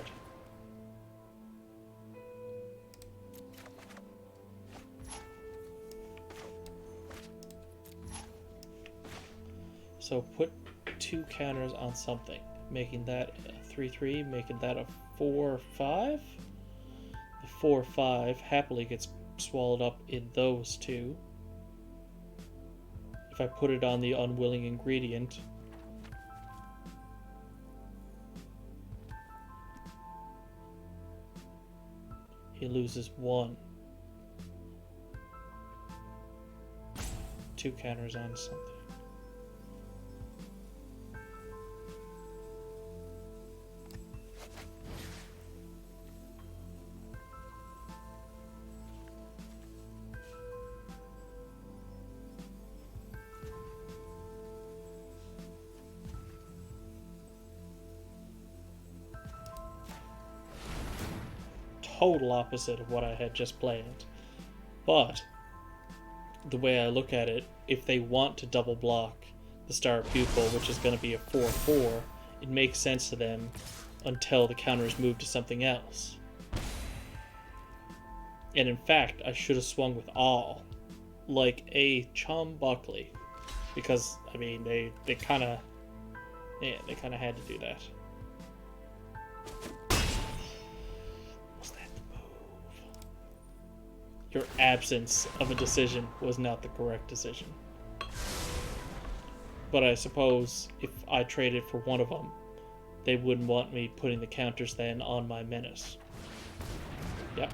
So put 2 counters on something, making that a 3/3, making that a 4/5. The 4/5 happily gets swallowed up in those 2. If I put it on the unwilling ingredient, he loses 1. 2 counters on something. Total opposite of what I had just planned. But the way I look at it, if they want to double block the Star Pupil, which is going to be a 4/4, it makes sense to them until the counter is moved to something else. And in fact, I should have swung with all, like a Chum Buckley, because I mean they kind of had to do that. Your absence of a decision was not the correct decision. But I suppose if I traded for one of them, they wouldn't want me putting the counters then on my menace. Yep.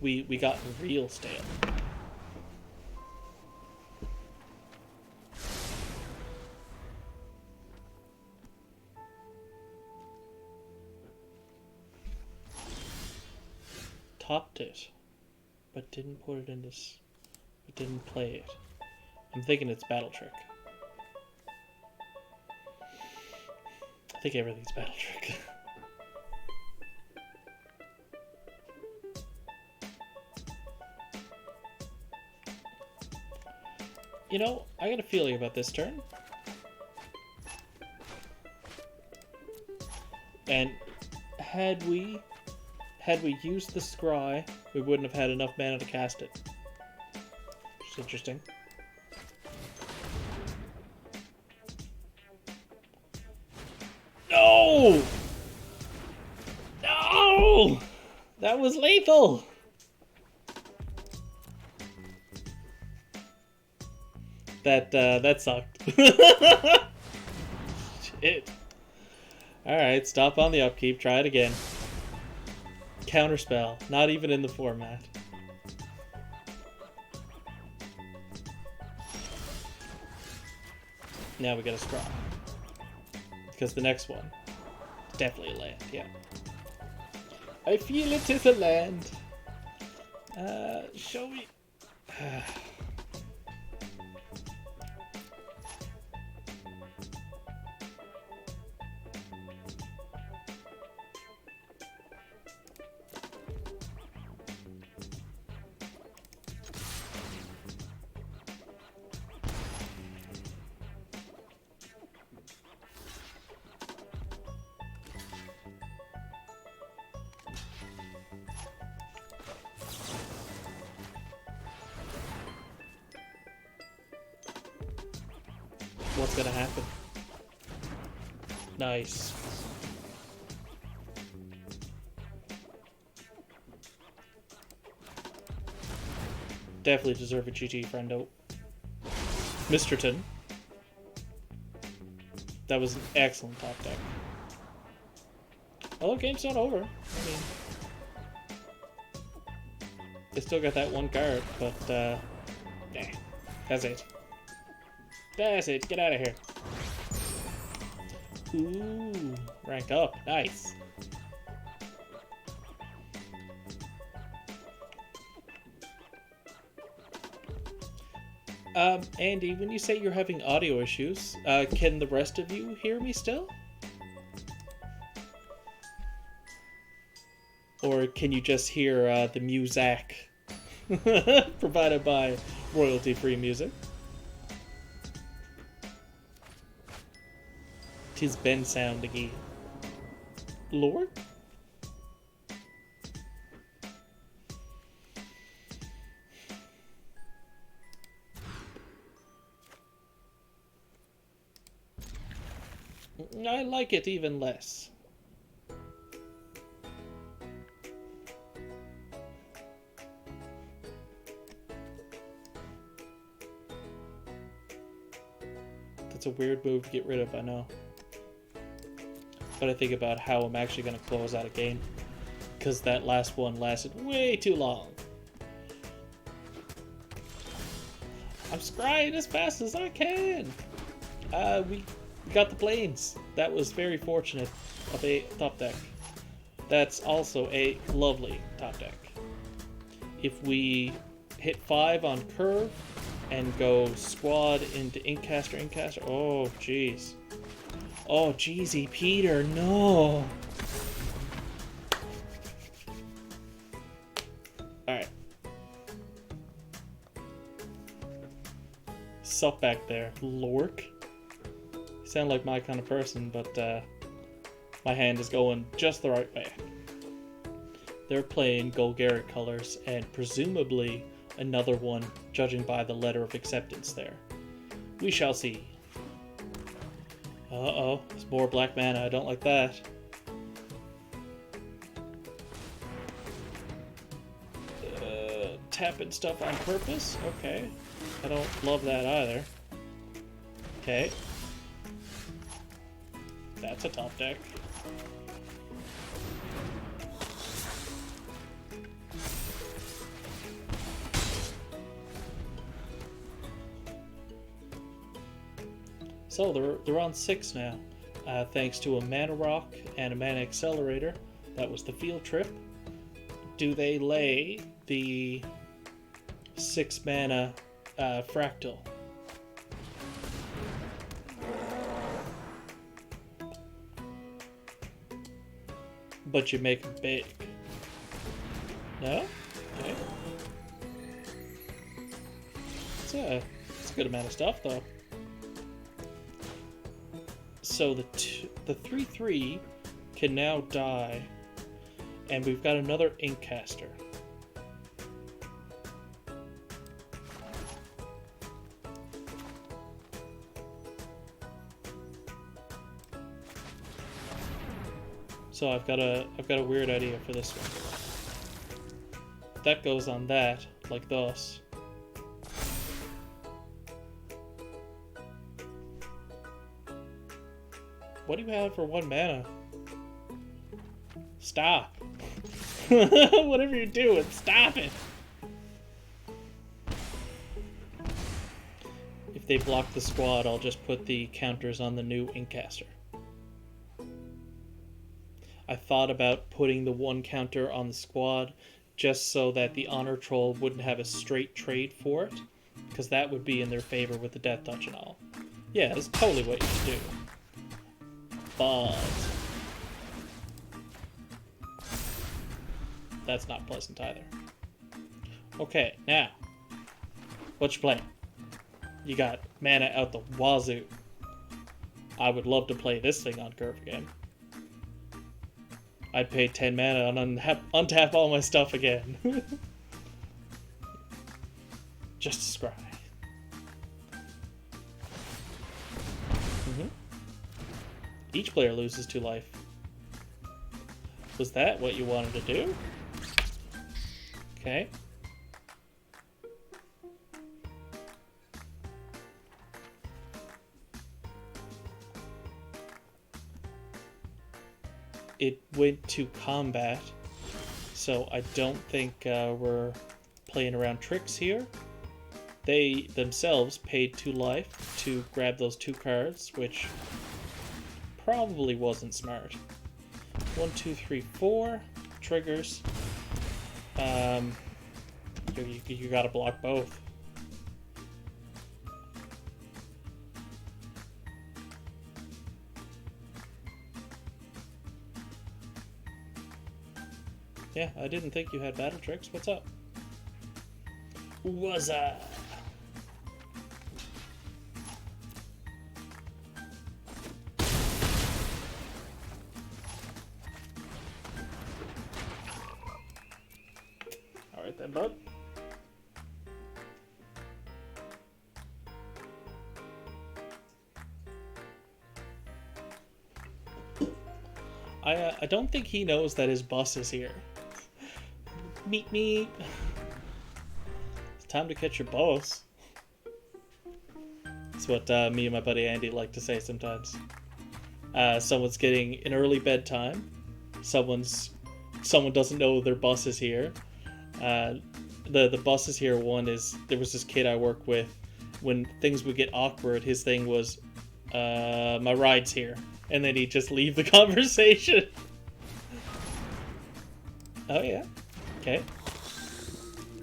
We got real stale. Topped it, but didn't put it in this. But didn't play it. I'm thinking it's Battle Trick. I think everything's Battle Trick. You know, I got a feeling about this turn. And had we used the scry, we wouldn't have had enough mana to cast it. Which is interesting. No! No! That was lethal! That sucked. Shit. Alright, stop on the upkeep, try it again. Counterspell, not even in the format. Now we gotta scry. Because the next one definitely a land, yeah. I feel it is a land. Shall we... What's gonna happen? Nice. Definitely deserve a GG, friendo. Misterton. That was an excellent top deck. Although game's not over. I mean, they still got that one card, but nah, that's it. That's it. Get out of here. Ooh, rank up. Nice. Andy, when you say you're having audio issues, can the rest of you hear me still? Or can you just hear the music provided by royalty-free music? Tis Ben sound again. Lord? I like it even less. That's a weird move to get rid of, I know. But I think about how I'm actually going to close out a game. Because that last one lasted way too long. I'm scrying as fast as I can. We got the planes. That was very fortunate of a top deck. That's also a lovely top deck. If we hit 5 on curve and go squad into Inkcaster, oh jeez. Oh jeezy Peter, no. Alright. Sup back there, Lork. You sound like my kind of person, but my hand is going just the right way. They're playing Golgaric colors, and presumably another one, judging by the letter of acceptance there. We shall see. Uh-oh, it's more black mana, I don't like that. Tapping stuff on purpose? Okay. I don't love that either. Okay. That's a top deck. So they're on 6 now, thanks to a mana rock and a mana accelerator. That was the field trip. Do they lay the 6 mana fractal? But you make them big. No? Okay. It's a good amount of stuff, though. So the 3/3 can now die, and we've got another Inkcaster. So I've got a weird idea for this one. That goes on that, like thus. What do you have for 1 mana? Stop. Whatever you're doing, stop it. If they block the squad, I'll just put the counters on the new Inkcaster. I thought about putting the 1 counter on the squad just so that the Honor Troll wouldn't have a straight trade for it, because that would be in their favor with the Death Touch and all. Yeah, that's totally what you should do. But that's not pleasant either. Okay, now, what you playing? You got mana out the wazoo. I would love to play this thing on curve again. I'd pay 10 mana and untap all my stuff again. Just scry. Each player loses 2 life. Was that what you wanted to do? Okay. It went to combat, so I don't think we're playing around tricks here. They themselves paid 2 life to grab those 2 cards, which probably wasn't smart. 1, 2, 3, 4 triggers. You gotta block both. Yeah, I didn't think you had battle tricks. What's up? What's up? Alright then, bud. I don't think he knows that his bus is here. Meet me. It's time to catch your boss. That's what me and my buddy Andy like to say sometimes. Someone's getting an early bedtime. Someone doesn't know their bus is here. The bus is here one is, there was this kid I work with. When things would get awkward, his thing was, my ride's here. And then he'd just leave the conversation. Oh yeah. Okay.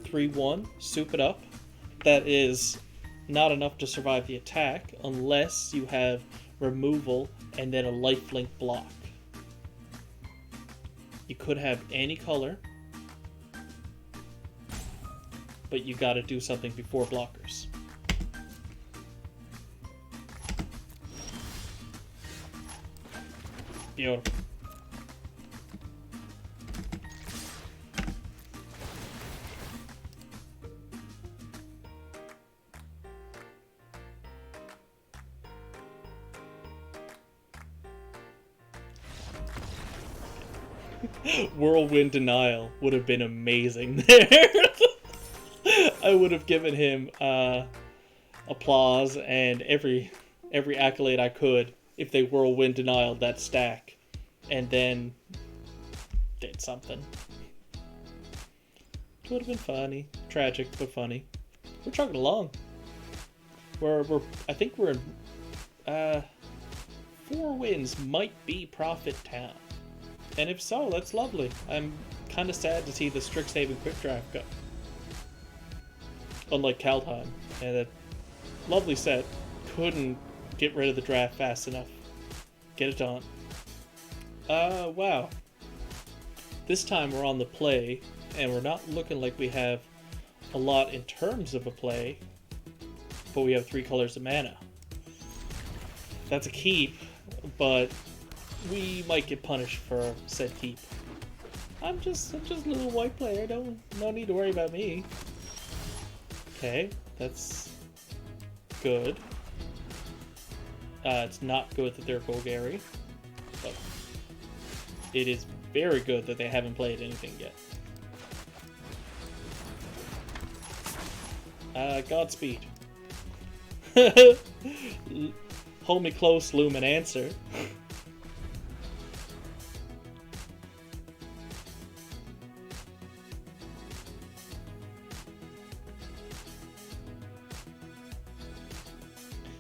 3-1. Soup it up. That is not enough to survive the attack unless you have removal and then a lifelink block. You could have any color, but you gotta do something before blockers. Beautiful. Whirlwind Denial would have been amazing there. I would have given him applause and every accolade I could if they Whirlwind Denialed that stack and then did something. It would have been funny. Tragic, but funny. We're chugging along. I think we're in 4 wins might be Profit Town. And if so, that's lovely. I'm kind of sad to see the Strixhaven Quick Draft go. Unlike Kaldheim. And that lovely set couldn't get rid of the draft fast enough. Get it done. Wow. This time we're on the play, and we're not looking like we have a lot in terms of a play, but we have 3 colors of mana. That's a keep, but we might get punished for said keep. I'm just a little white player. No need to worry about me. Okay, that's good. It's not good that they're Golgari, but it is very good that they haven't played anything yet. Godspeed. Hold me close, Lumen, answer.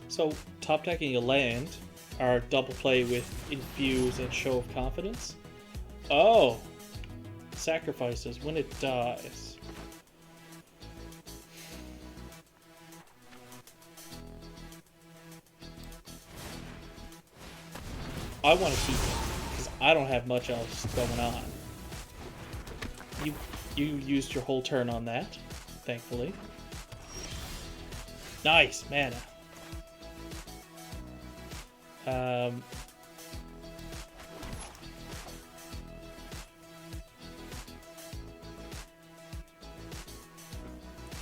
So, top decking a land, our double play with Infuse and Show of Confidence. Oh! Sacrifices when it dies. I want to keep it, because I don't have much else going on. You used your whole turn on that, thankfully. Nice, mana.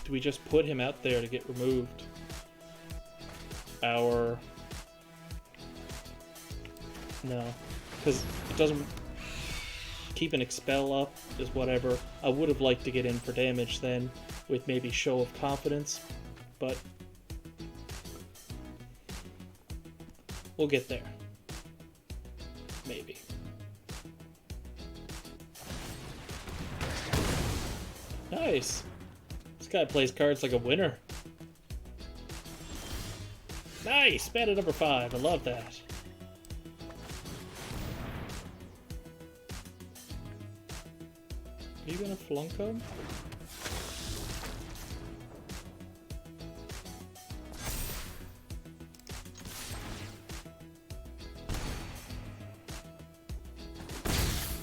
Do we just put him out there to get removed? No. Because it doesn't... Keep an expel up is whatever. I would have liked to get in for damage then, with maybe Show of Confidence, but... We'll get there. Maybe. Nice! This guy plays cards like a winner. Nice! Mana number 5. I love that. Are you gonna flunk him?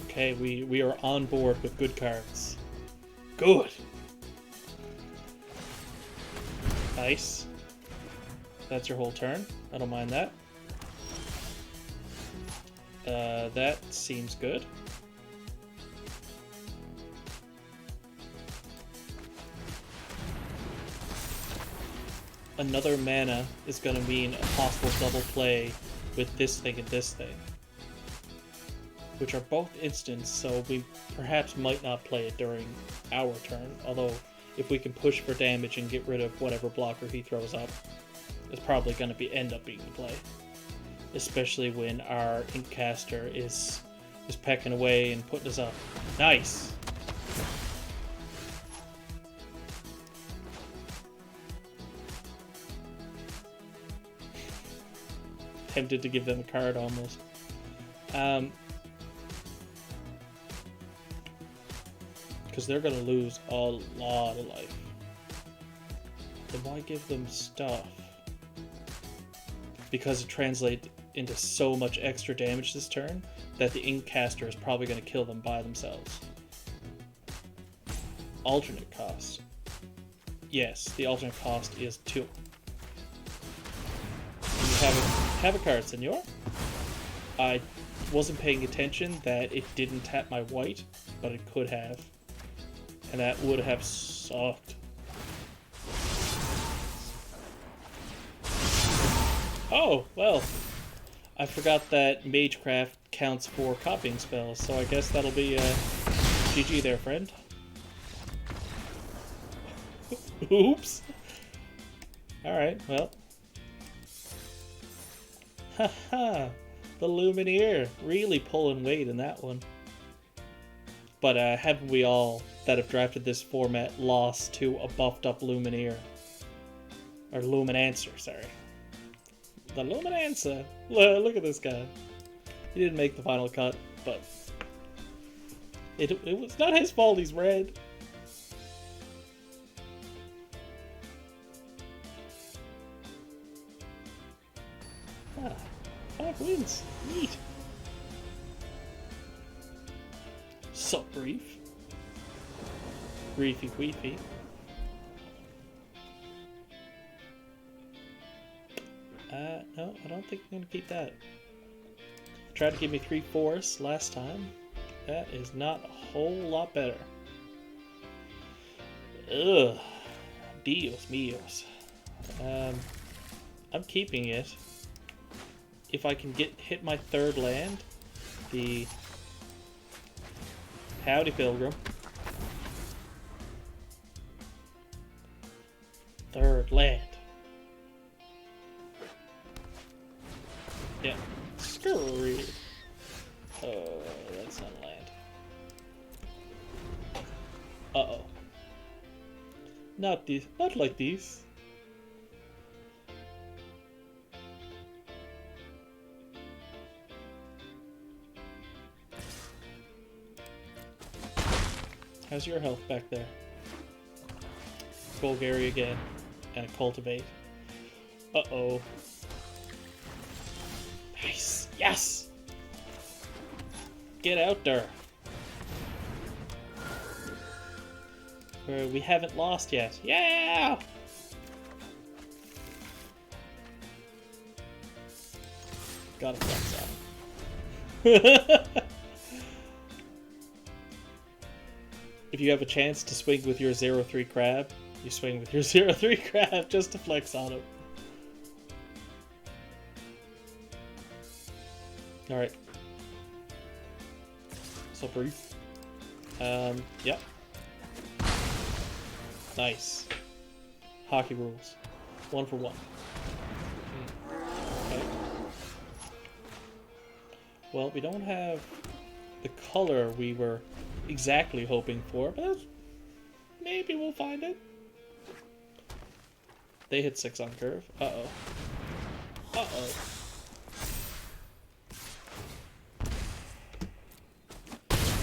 Okay, we are on board with good cards. Good! Nice. That's your whole turn. I don't mind that. That seems good. Another mana is going to mean a possible double play with this thing and this thing, which are both instants, so we perhaps might not play it during our turn, although if we can push for damage and get rid of whatever blocker he throws up, it's probably going to end up being the play, especially when our Inkcaster is pecking away and putting us up. Nice! Tempted to give them a card almost. Because they're going to lose a lot of life. Then why give them stuff? Because it translates into so much extra damage this turn that the Inkcaster is probably going to kill them by themselves. Alternate cost. Yes, the alternate cost is 2. And you have a card, senor. I wasn't paying attention that it didn't tap my white, but it could have. And that would have sucked. Oh, well. I forgot that Magecraft counts for copying spells, so I guess that'll be GG there, friend. Oops. Alright, well. Haha. The Lumineer really pulling weight in that one. But haven't we all that have drafted this format lost to a buffed up Lumineer? Or Luminancer, sorry. The Luminancer! Look at this guy. He didn't make the final cut, but it was not his fault he's red. Ah, 5 wins. Neat. Sup, Brief? Briefy Queefy. No, I don't think I'm gonna keep that. Tried to give me 3 forests last time. That is not a whole lot better. Ugh. Dios míos. I'm keeping it. If I can hit my 3rd land, the Howdy Pilgrim. 3rd land. Yeah. Screw. Oh, that's not land. Uh-oh. Not these. Not like these. How's your health back there? Bulgaria again. And a cultivate. Uh-oh. Nice. Yes! Get out there. We haven't lost yet. Yeah! Gotta flex out. If you have a chance to swing with your 0-3 crab, you swing with your 0-3 crab just to flex on him. Alright. So brief. Yep. Nice. Hockey rules. 1 for 1. Okay. Well, we don't have the color we were exactly hoping for, but maybe we'll find it. They hit 6 on curve. Uh-oh. Uh-oh.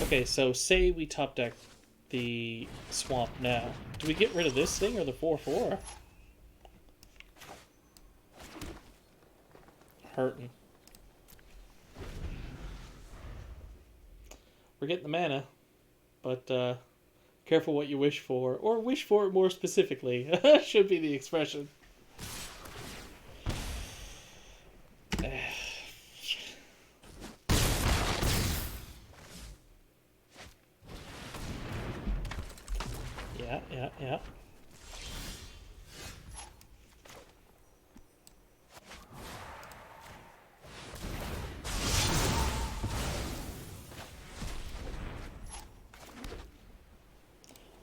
Okay, so say we top deck the swamp now. Do we get rid of this thing or the 4-4? Hurting. We're getting the mana, but careful what you wish for, or wish for it more specifically. Should be the expression. Yeah.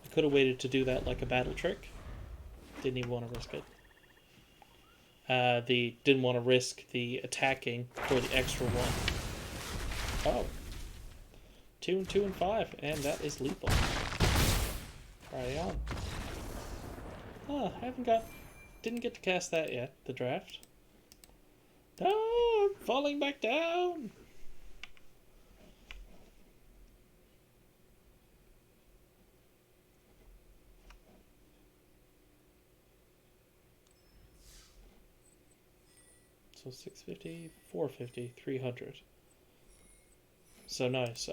I could have waited to do that like a battle trick. Didn't even want to risk it. Didn't want to risk the attacking for the extra 1. Oh. 2 and 2 and 5, and that is lethal. Right on. Oh, didn't get to cast that yet, the draft. No, I'm falling back down. So 650, 450, 300. So nice.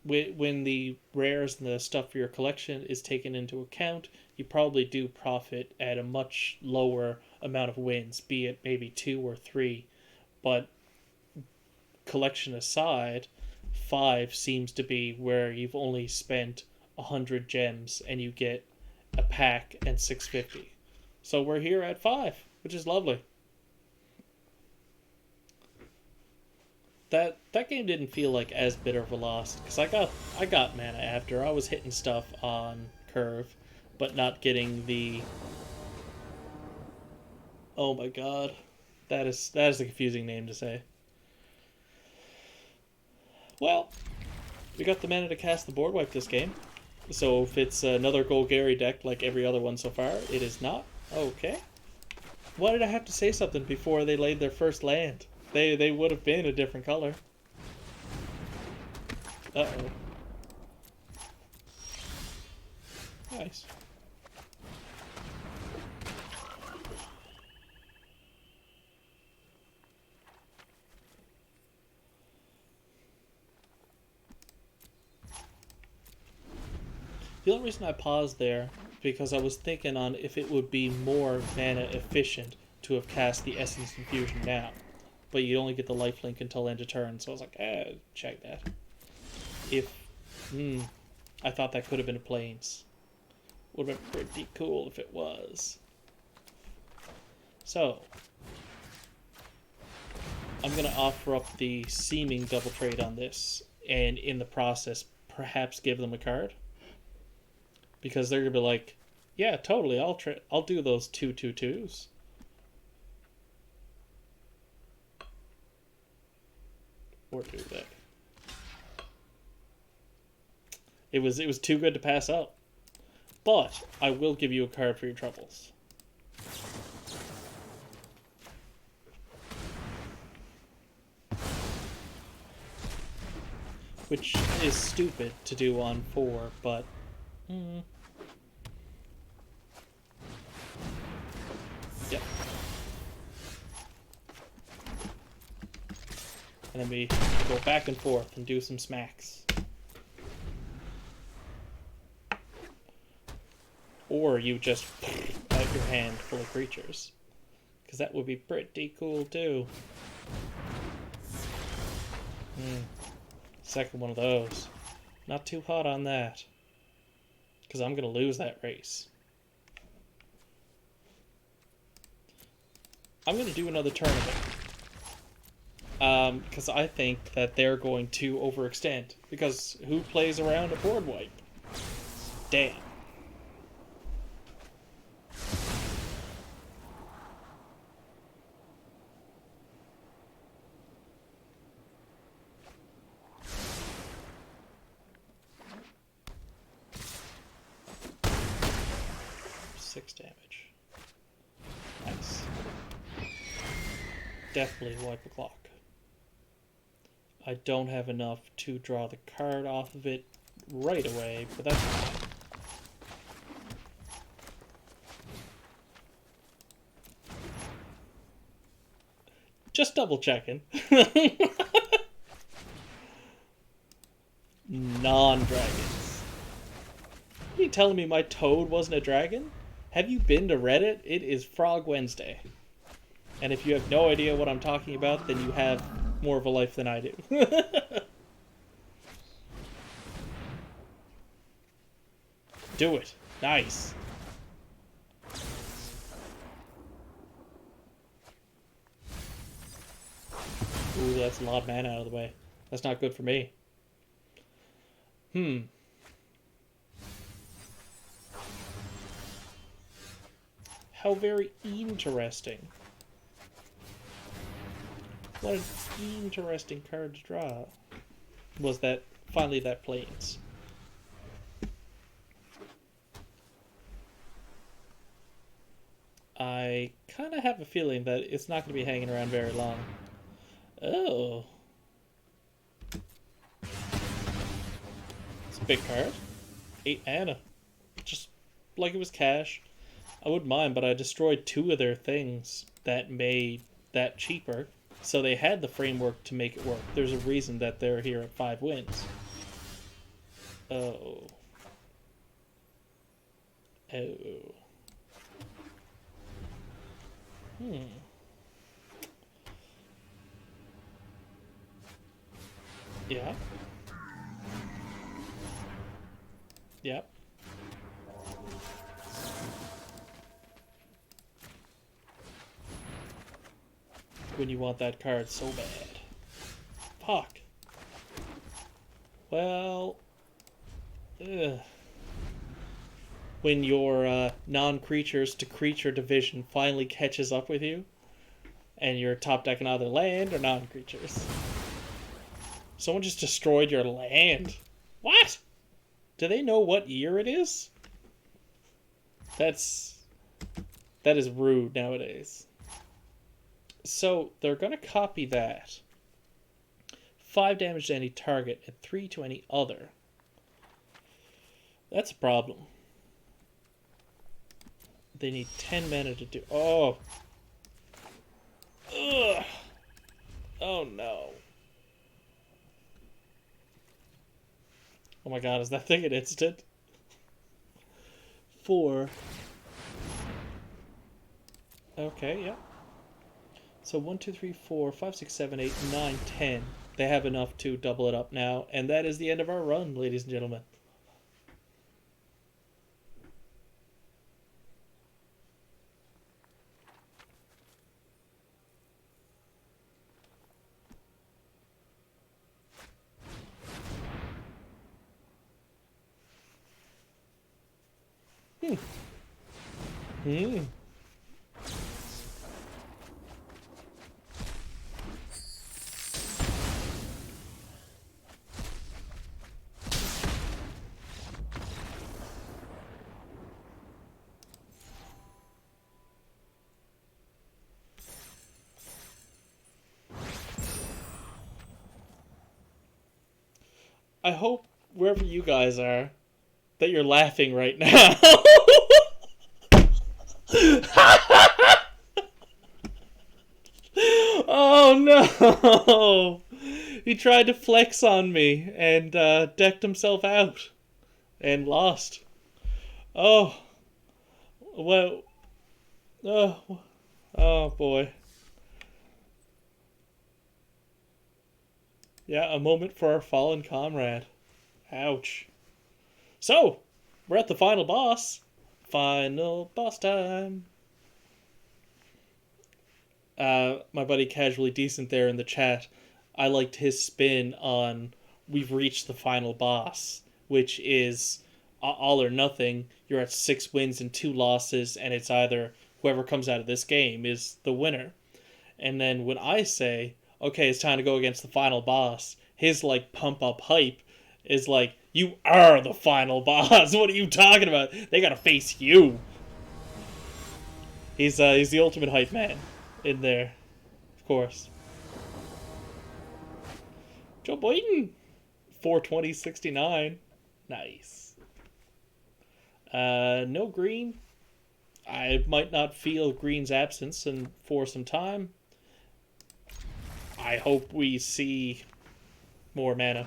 When the rares and the stuff for your collection is taken into account, you probably do profit at a much lower amount of wins, be it maybe 2 or 3. But collection aside, 5 seems to be where you've only spent 100 gems and you get a pack and 650. So we're here at 5, which is lovely. That game didn't feel like as bitter of a loss, because I got mana after. I was hitting stuff on curve, but not getting the... Oh my god. That is a confusing name to say. Well, we got the mana to cast the board wipe this game. So if it's another Golgari deck like every other one so far, it is not. Okay. Why did I have to say something before they laid their first land? They would have been a different color. Uh-oh. Nice. The only reason I paused there, because I was thinking on if it would be more mana efficient to have cast the Essence Infusion now. But you only get the lifelink until end of turn, so I was like, check that. I thought that could have been a Plains. Would have been pretty cool if it was. So, I'm going to offer up the seeming double trade on this, and in the process, perhaps give them a card. Because they're going to be like, yeah, totally, I'll do those 2/2/2s. Or do that. It was too good to pass up. But I will give you a card for your troubles. which is stupid to do on 4, but... Yep. And then we go back and forth and do some smacks. Or you just out your hand full of creatures. Because that would be pretty cool too. Second one of those. Not too hot on that. Because I'm going to lose that race. I'm going to do another tournament. Because I think that they're going to overextend. Because who plays around a board wipe? Damn. Damage. Nice. Definitely wipe a clock. I don't have enough to draw the card off of it right away, but that's fine. Just double checking. Non-dragons. Are you telling me my toad wasn't a dragon? Have you been to Reddit? It is Frog Wednesday. And if you have no idea what I'm talking about, then you have more of a life than I do. Do it. Nice. Ooh, that's a lot of mana out of the way. That's not good for me. How very interesting. What an interesting card to draw. Was that finally that Plains? I kind of have a feeling that it's not going to be hanging around very long. Oh. It's a big card. 8 mana. Just like it was cash. I wouldn't mind, but I destroyed 2 of their things that made that cheaper. So they had the framework to make it work. There's a reason that they're here at 5 wins. Oh. Oh. Yeah. Yep. When you want that card so bad. Fuck. Well... Ugh. When your non-creatures to creature division finally catches up with you, and you're top decking either land or non-creatures. Someone just destroyed your land. What? Do they know what year it is? That is rude nowadays. So they're going to copy that. 5 damage to any target and 3 to any other. That's a problem. They need 10 mana to do... Oh! Ugh! Oh no. Oh my god, is that thing an instant? 4. Okay, yeah. So 1, 2, 3, 4, 5, 6, 7, 8, 9, 10. They have enough to double it up now, and that is the end of our run, ladies and gentlemen. I hope wherever you guys are that you're laughing right now. Oh no! He tried to flex on me and decked himself out and lost. Oh, well. Oh, oh boy. Yeah, a moment for our fallen comrade. Ouch. So, we're at the final boss. Final boss time. My buddy Casually Decent there in the chat, I liked his spin on we've reached the final boss, which is all or nothing. You're at 6 wins and 2 losses, and it's either whoever comes out of this game is the winner. And then when I say, okay, it's time to go against the final boss, his like pump up hype is like, you are the final boss. What are you talking about? They gotta face you. He's the ultimate hype man in there, of course. Joe Biden, 420.69, nice. No green. I might not feel green's absence and for some time. I hope we see more mana.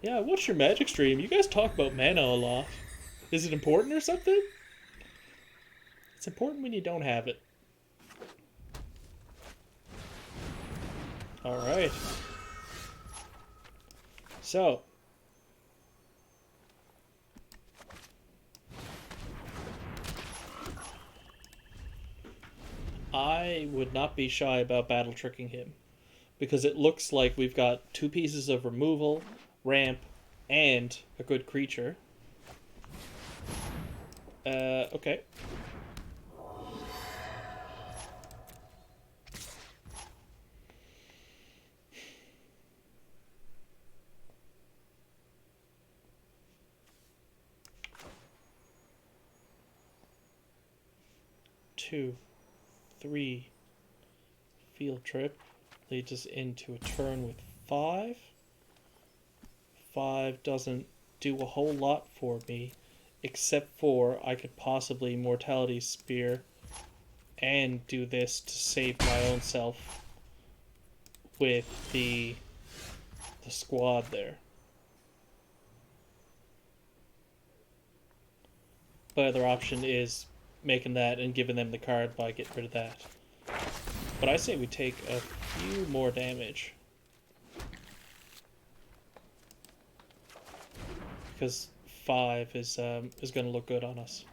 Yeah, what's your Magic stream? You guys talk about mana a lot. Is it important or something? It's important when you don't have it. Alright. So. I would not be shy about battle tricking him, because it looks like we've got 2 pieces of removal, ramp, and a good creature. Okay. Two, 3 field trip leads us into a turn with 5. 5 doesn't do a whole lot for me, except for I could possibly Mortality Spear and do this to save my own self with the squad there. My other option is making that and giving them the card by getting rid of that. But I say we take a few more damage. Because 5 is going to look good on us,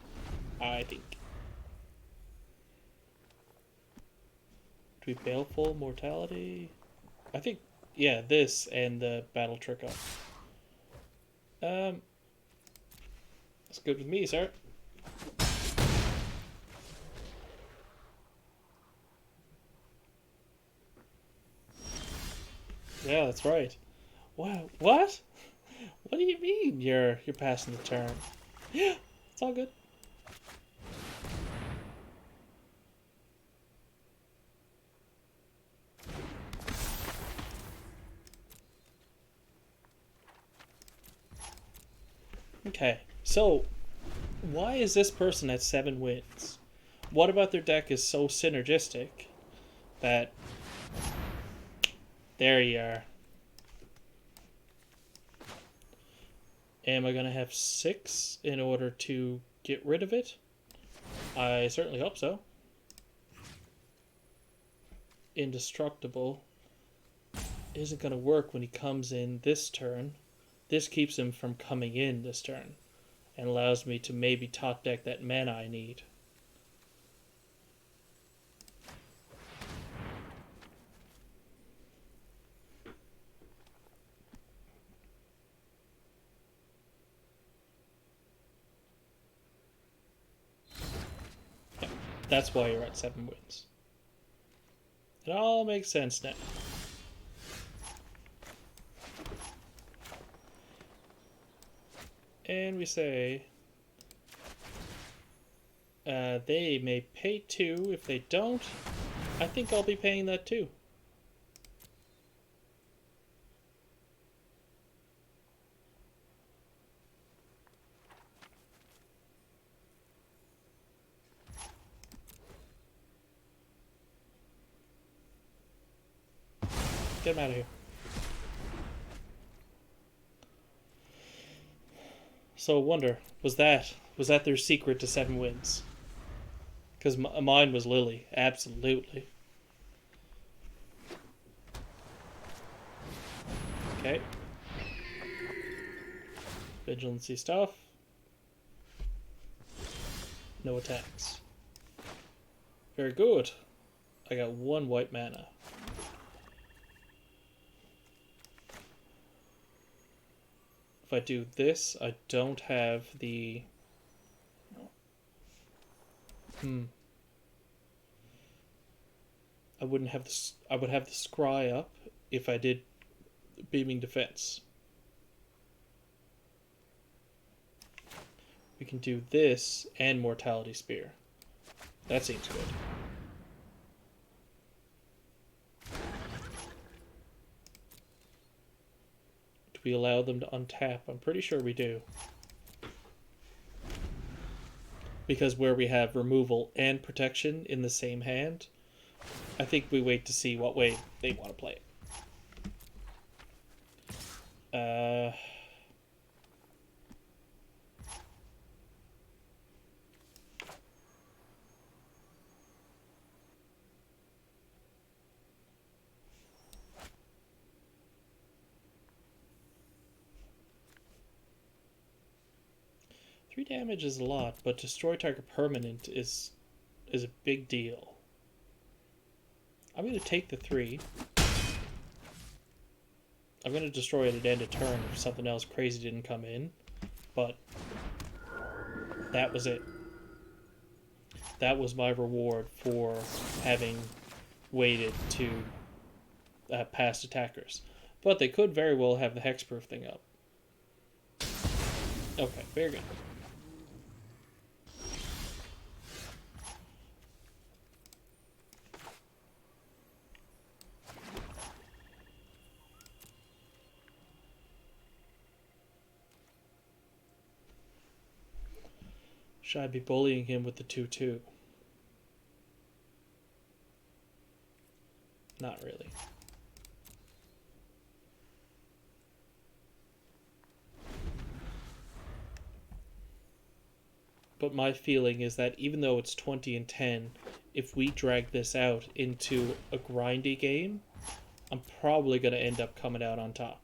I think. Do we Baleful Mortality? I think, yeah, this and the Battle Trick up. That's good with me, sir. Yeah, that's right. Wow, what? What do you mean you're passing the turn? Yeah, it's all good. Okay, so why is this person at 7 wins? What about their deck is so synergistic that... There you are. Am I going to have 6 in order to get rid of it? I certainly hope so. Indestructible isn't going to work when he comes in this turn. This keeps him from coming in this turn and allows me to maybe top deck that mana I need. Yeah, that's why you're at 7 wins. It all makes sense now. And we say they may pay 2. If they don't, I think I'll be paying that too. Get him out of here. So, wonder, was that their secret to 7 wins? Because mine was Lily, absolutely. Okay. Vigilancy stuff. No attacks. Very good. I got 1 white mana. If I do this, I don't have the... I wouldn't have the... I would have the scry up if I did beaming defense. We can do this and mortality spear. That seems good. Do we allow them to untap? I'm pretty sure we do. Because where we have removal and protection in the same hand, I think we wait to see what way they want to play it. 3 damage is a lot, but destroy target permanent is a big deal. I'm going to take the 3. I'm going to destroy it at end of turn if something else crazy didn't come in, but that was it. That was my reward for having waited to past attackers. But they could very well have the hexproof thing up. Okay, very good. Should I be bullying him with the 2/2? Not really. But my feeling is that even though it's 20 and 10, if we drag this out into a grindy game, I'm probably going to end up coming out on top.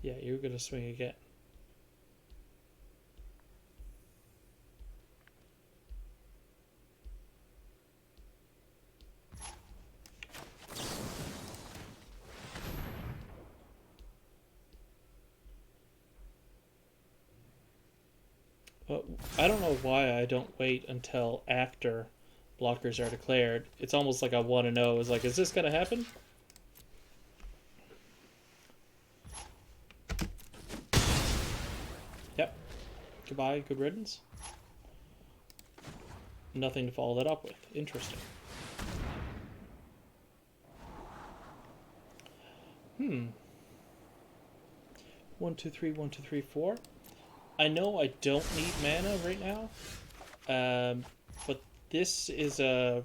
Yeah, you're going to swing again. But I don't know why I don't wait until after blockers are declared. It's almost like I want to know. It's like, is this going to happen? Yep. Goodbye, good riddance. Nothing to follow that up with. Interesting. 1, 2, 3, 1, 2, 3, 4. I know I don't need mana right now, but this is a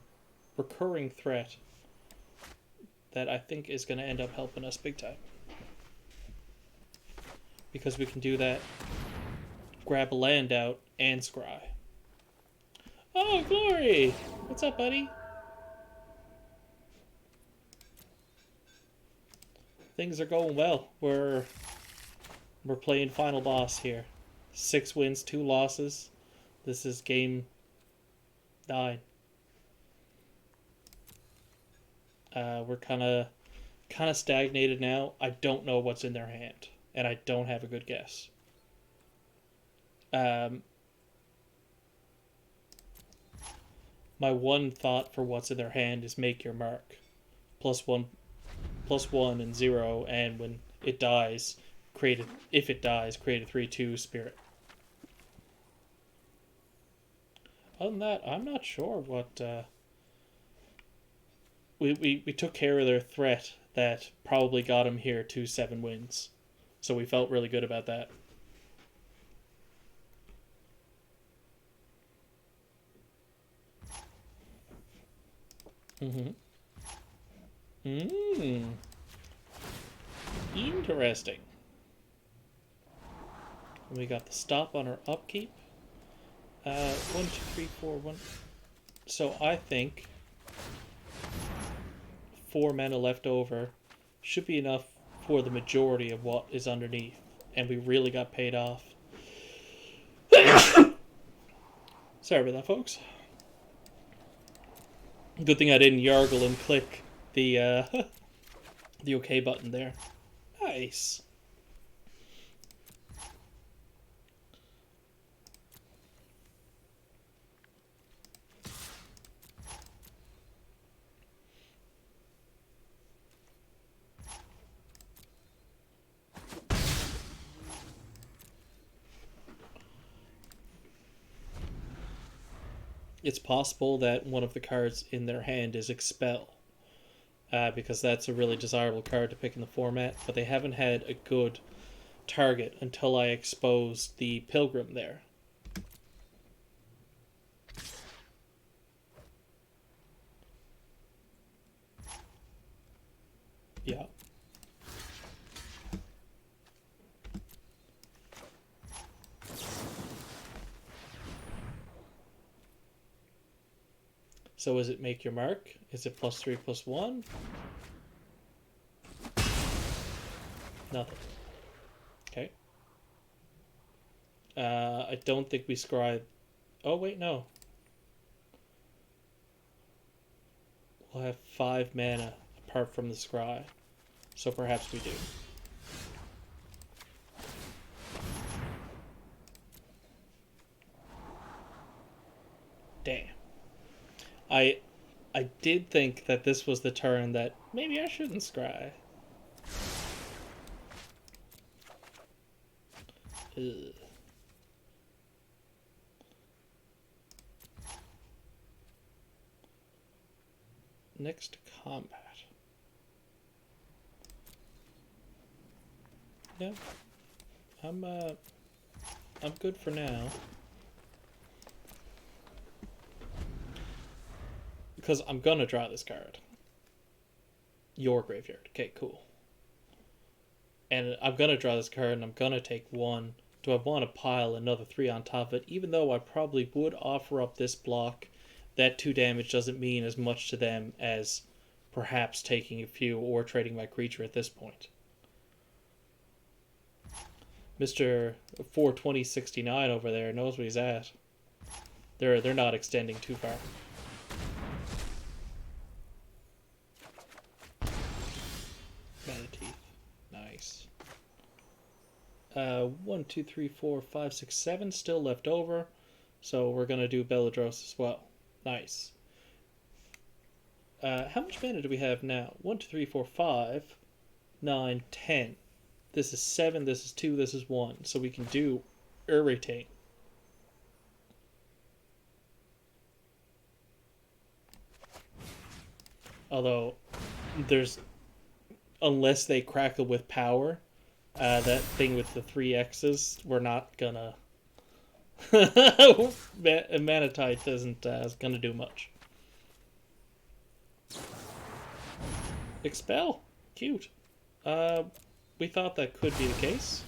recurring threat that I think is going to end up helping us big time. Because we can do that, grab a land out, and scry. Oh, Glory! What's up, buddy? Things are going well. We're playing final boss here. 6 wins, 2 losses. This is game 9. We're kind of stagnated now. I don't know what's in their hand, and I don't have a good guess. My one thought for what's in their hand is make your mark. +1 and 0, and when it dies, create a 3/2 spirit. Other than that, I'm not sure what... We took care of their threat that probably got them here to 7 wins. So we felt really good about that. Mm-hmm. Mmm. Interesting. We got the stop on our upkeep. 1, 2, 3, 4, 1. So I think 4 mana left over should be enough for the majority of what is underneath. And we really got paid off. Sorry about that, folks. Good thing I didn't yargle and click the the OK button there. Nice. It's possible that one of the cards in their hand is Expel, because that's a really desirable card to pick in the format, but they haven't had a good target until I exposed the Pilgrim there. Yeah. So is it make your mark? Is it +3/+1? Nothing. Okay. I don't think we scry. Oh wait, no. We'll have 5 mana apart from the scry, so perhaps we do. Damn. I did think that this was the turn that maybe I shouldn't scry. Ugh. Next to combat. No, I'm good for now. Because I'm gonna draw this card. Your graveyard. Okay, cool. And I'm gonna draw this card and I'm gonna take 1. Do I want to pile another 3 on top of it? Even though I probably would offer up this block, that 2 damage doesn't mean as much to them as perhaps taking a few or trading my creature at this point. Mr. 42069 over there knows what he's at. They're not extending too far. Mana Teeth. Nice. 1, 2, 3, 4, 5, 6, 7 still left over. So we're going to do Belladros as well. Nice. How much mana do we have now? 1, 2, 3, 4, 5, 9, 10. This is 7, this is 2, this is 1. So we can do Irritate. Although, unless they crackle with power, that thing with the 3 X's, we're not gonna... Manatite isn't gonna do much. Expel. Cute. We thought that could be the case.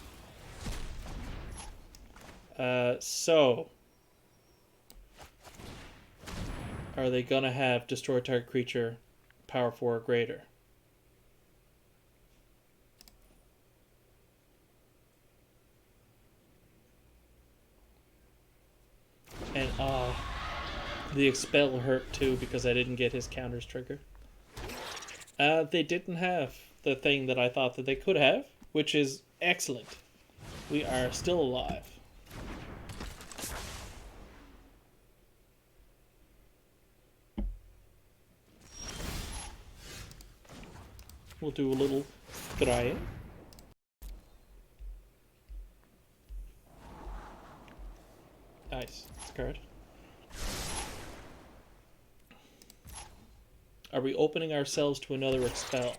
So... Are they gonna have destroy target creature power 4 or greater? And the Expel hurt too because I didn't get his counters trigger. They didn't have the thing that I thought that they could have, which is excellent. We are still alive. We'll do a little scrying. Nice. Card. Are we opening ourselves to another Expel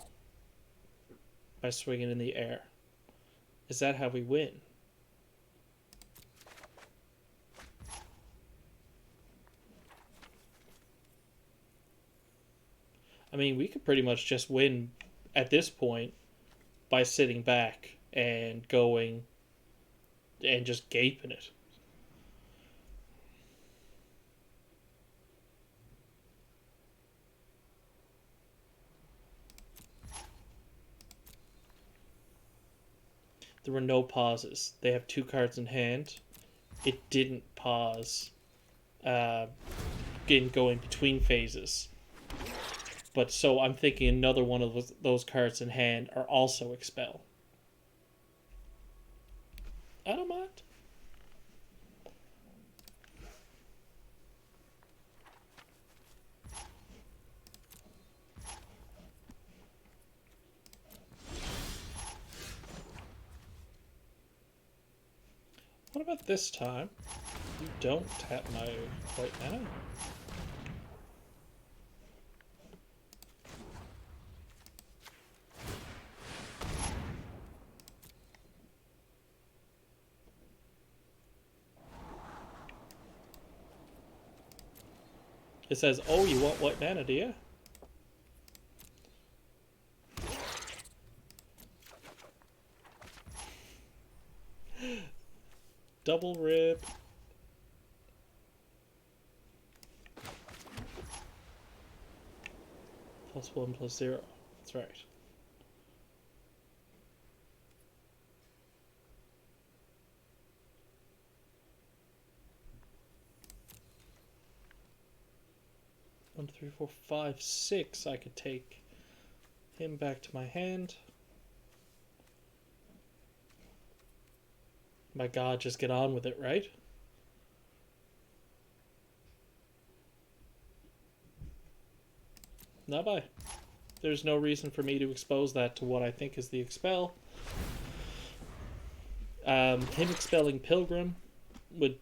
by swinging in the air? Is that how we win? I mean, we could pretty much just win at this point by sitting back and going and just gaping it. There were no pauses. They have 2 cards in hand. It didn't pause in going between phases. But so I'm thinking another one of those cards in hand are also expel. I don't mind. What about this time? You don't tap my white mana. It says, oh, you want white mana, do you? Double rip. +1/+0. That's right. One, 2, 3, 4, 5, 6. I could take him back to my hand. My God, just get on with it, right? Not by. There's no reason for me to expose that to what I think is the expel. Him expelling Pilgrim would,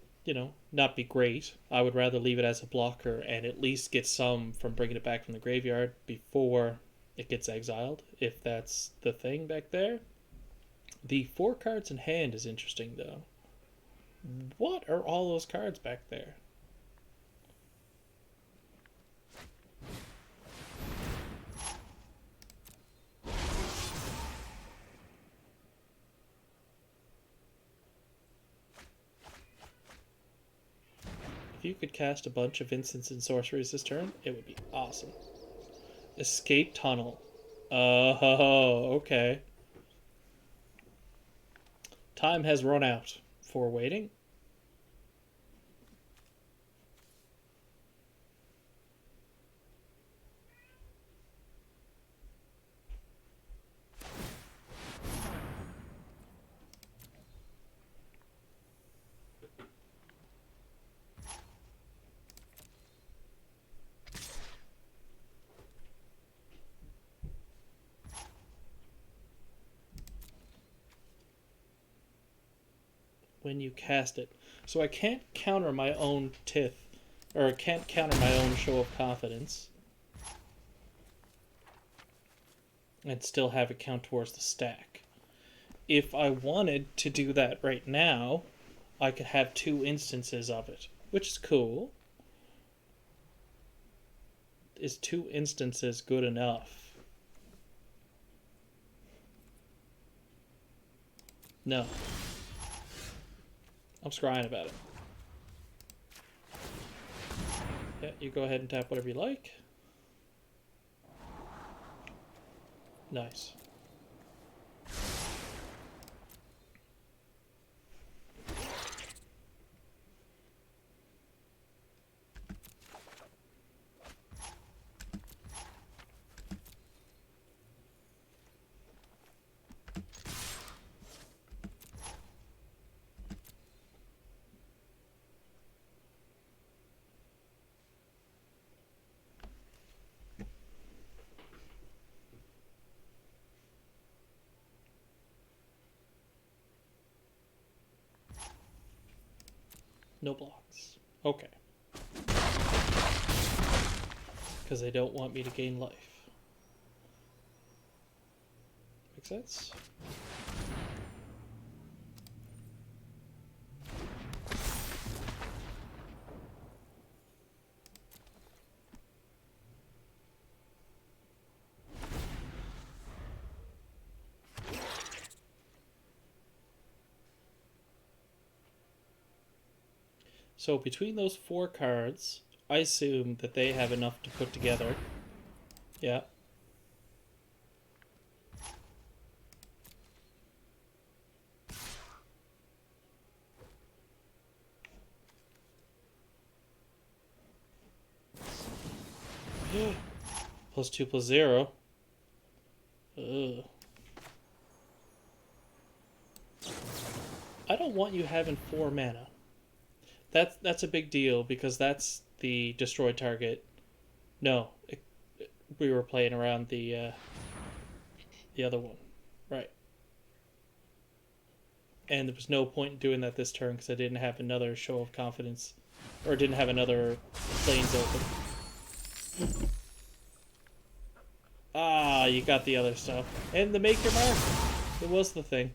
not be great. I would rather leave it as a blocker and at least get some from bringing it back from the graveyard before it gets exiled, if that's the thing back there. The 4 cards in hand is interesting, though. What are all those cards back there? If you could cast a bunch of instants and sorceries this turn, it would be awesome. Escape Tunnel. Oh, okay. Time has run out for waiting. When you cast it. So I can't counter my own Tith, or I can't counter my own show of confidence, and still have it count towards the stack. If I wanted to do that right now, I could have 2 instances of it, which is cool. Is 2 instances good enough? No. I'm scrying about it. Yeah, you go ahead and tap whatever you like. Nice. No blocks. Okay. Because they don't want me to gain life. Make sense? So between those 4 cards, I assume that they have enough to put together. Yeah. +2/+0. Ugh. I don't want you having 4 mana. That's a big deal because that's the destroy target. No, we were playing around the other one, right? And there was no point in doing that this turn because I didn't have another show of confidence, or didn't have another planes open. Ah, you got the other stuff. And the make your mark. It was the thing.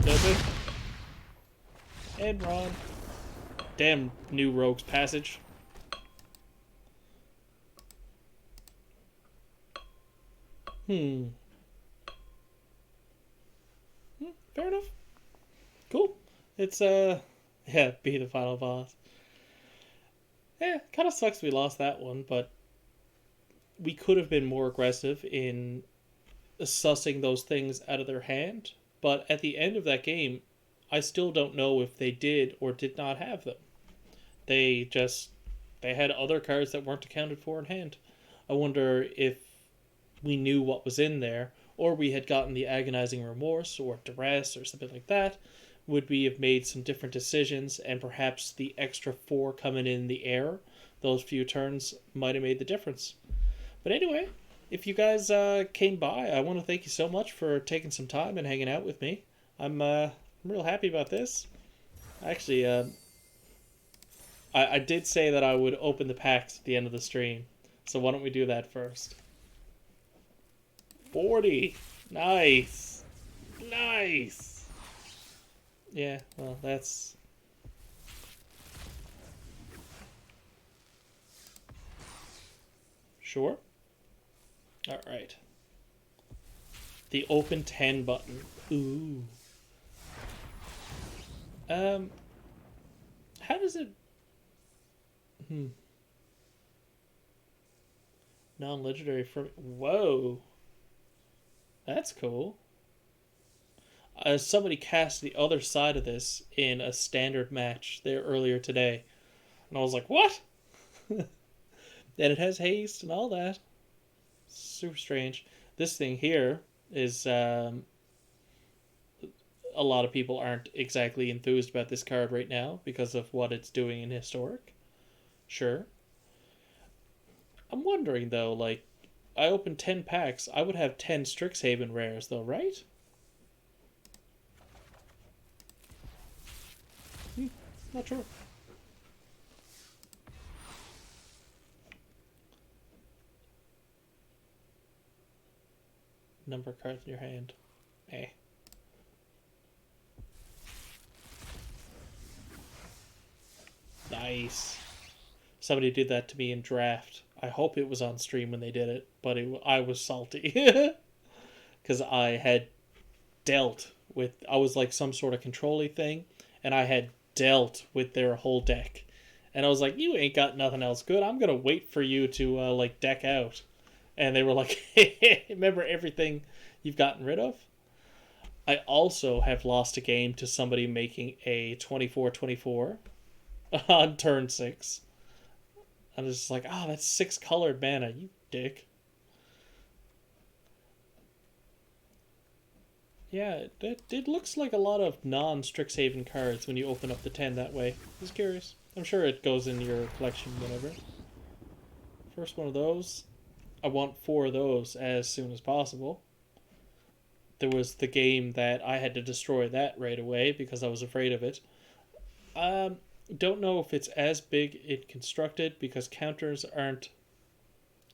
Nothing. And Ron. Damn new Rogue's Passage. Fair enough. Cool. It's, yeah, be the final boss. Yeah, kind of sucks we lost that one, but we could have been more aggressive in sussing those things out of their hand. But at the end of that game, I still don't know if they did or did not have them. They had other cards that weren't accounted for in hand. I wonder if we knew what was in there, or we had gotten the agonizing remorse or duress or something like that. Would we have made some different decisions, and perhaps the extra 4 coming in the air, those few turns, might have made the difference. But anyway, if you guys came by, I want to thank you so much for taking some time and hanging out with me. I'm real happy about this. Actually, I did say that I would open the packs at the end of the stream, so why don't we do that first? 40! Nice! Nice! Yeah, well, that's... Sure? Alright. The open 10 button. Ooh. How does it... Non-legendary from... Whoa! That's cool. Somebody cast the other side of this in a standard match there earlier today. And I was like, what? And it has haste and all that. Super strange. This thing here is... a lot of people aren't exactly enthused about this card right now because of what it's doing in Historic. Sure. I'm wondering, though, like, I opened 10 packs. I would have 10 Strixhaven rares, though, right? Not sure. Number of cards in your hand. Eh. Nice. Somebody did that to me in draft. I hope it was on stream when they did it, but I was salty. Because I had dealt with... I was like some sort of control-y thing, and I had dealt with their whole deck. And I was like, you ain't got nothing else good. I'm going to wait for you to, like, deck out. And they were like, remember everything you've gotten rid of? I also have lost a game to somebody making a 24/24 on turn 6. I'm just like, oh, that's 6 colored mana, you dick. Yeah, it looks like a lot of non-Strixhaven cards when you open up the 10 that way. I was curious. I'm sure it goes in your collection whenever. First one of those. I want 4 of those as soon as possible. There was the game that I had to destroy that right away because I was afraid of it. Don't know if it's as big in constructed because counters aren't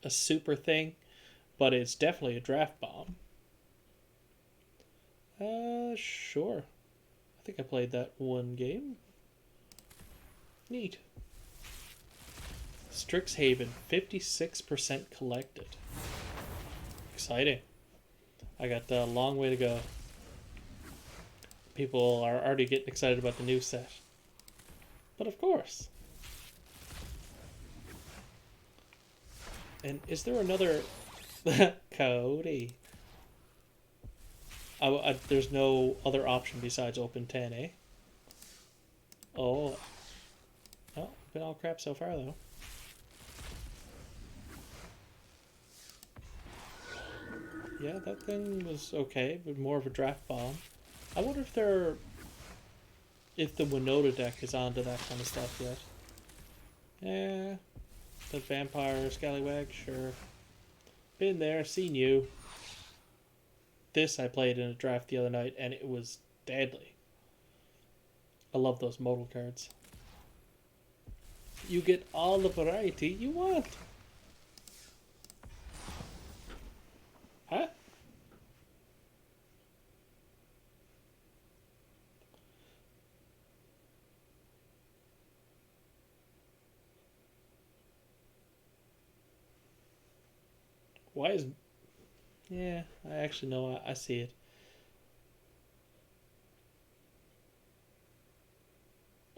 a super thing, but it's definitely a draft bomb. Sure. I think I played that one game. Neat. Strixhaven, 56% collected. Exciting. I got a long way to go. People are already getting excited about the new set. But of course. And is there another... Cody. There's no other option besides open 10, eh? Oh. Oh, been all crap so far, though. Yeah, that thing was okay, but more of a draft bomb. I wonder if the Winota deck is onto that kind of stuff yet. Yeah, the Vampire Scallywag, sure. Been there, seen you. This I played in a draft the other night, and it was deadly. I love those modal cards. You get all the variety you want. Huh? Why is... Yeah, I actually know. I see it.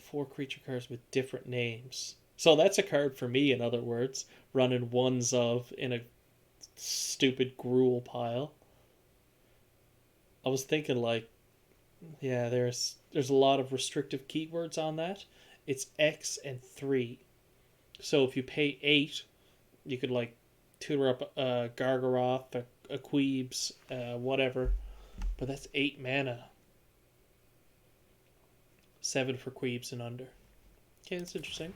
4 creature cards with different names. So that's a card for me, in other words. Running ones of in a stupid gruel pile. I was thinking like, yeah, there's a lot of restrictive keywords on that. It's X and 3. So if you pay 8, you could like tutor up a Gargaroth, a Queebs, whatever. But that's 8 mana. 7 for Queebs and under. Okay, that's interesting.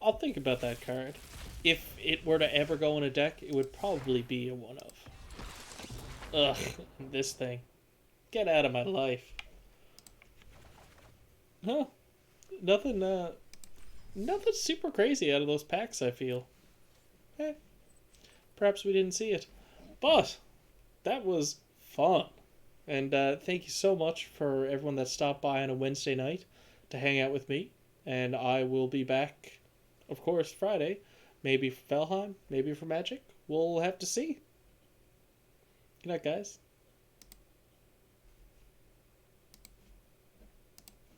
I'll think about that card. If it were to ever go in a deck, it would probably be a one of. Ugh, this thing. Get out of my life. Huh. Nothing super crazy out of those packs, I feel. Eh. Perhaps we didn't see it. But that was fun. And thank you so much for everyone that stopped by on a Wednesday night to hang out with me. And I will be back, of course, Friday. Maybe for Valheim, maybe for Magic. We'll have to see. Good night, guys.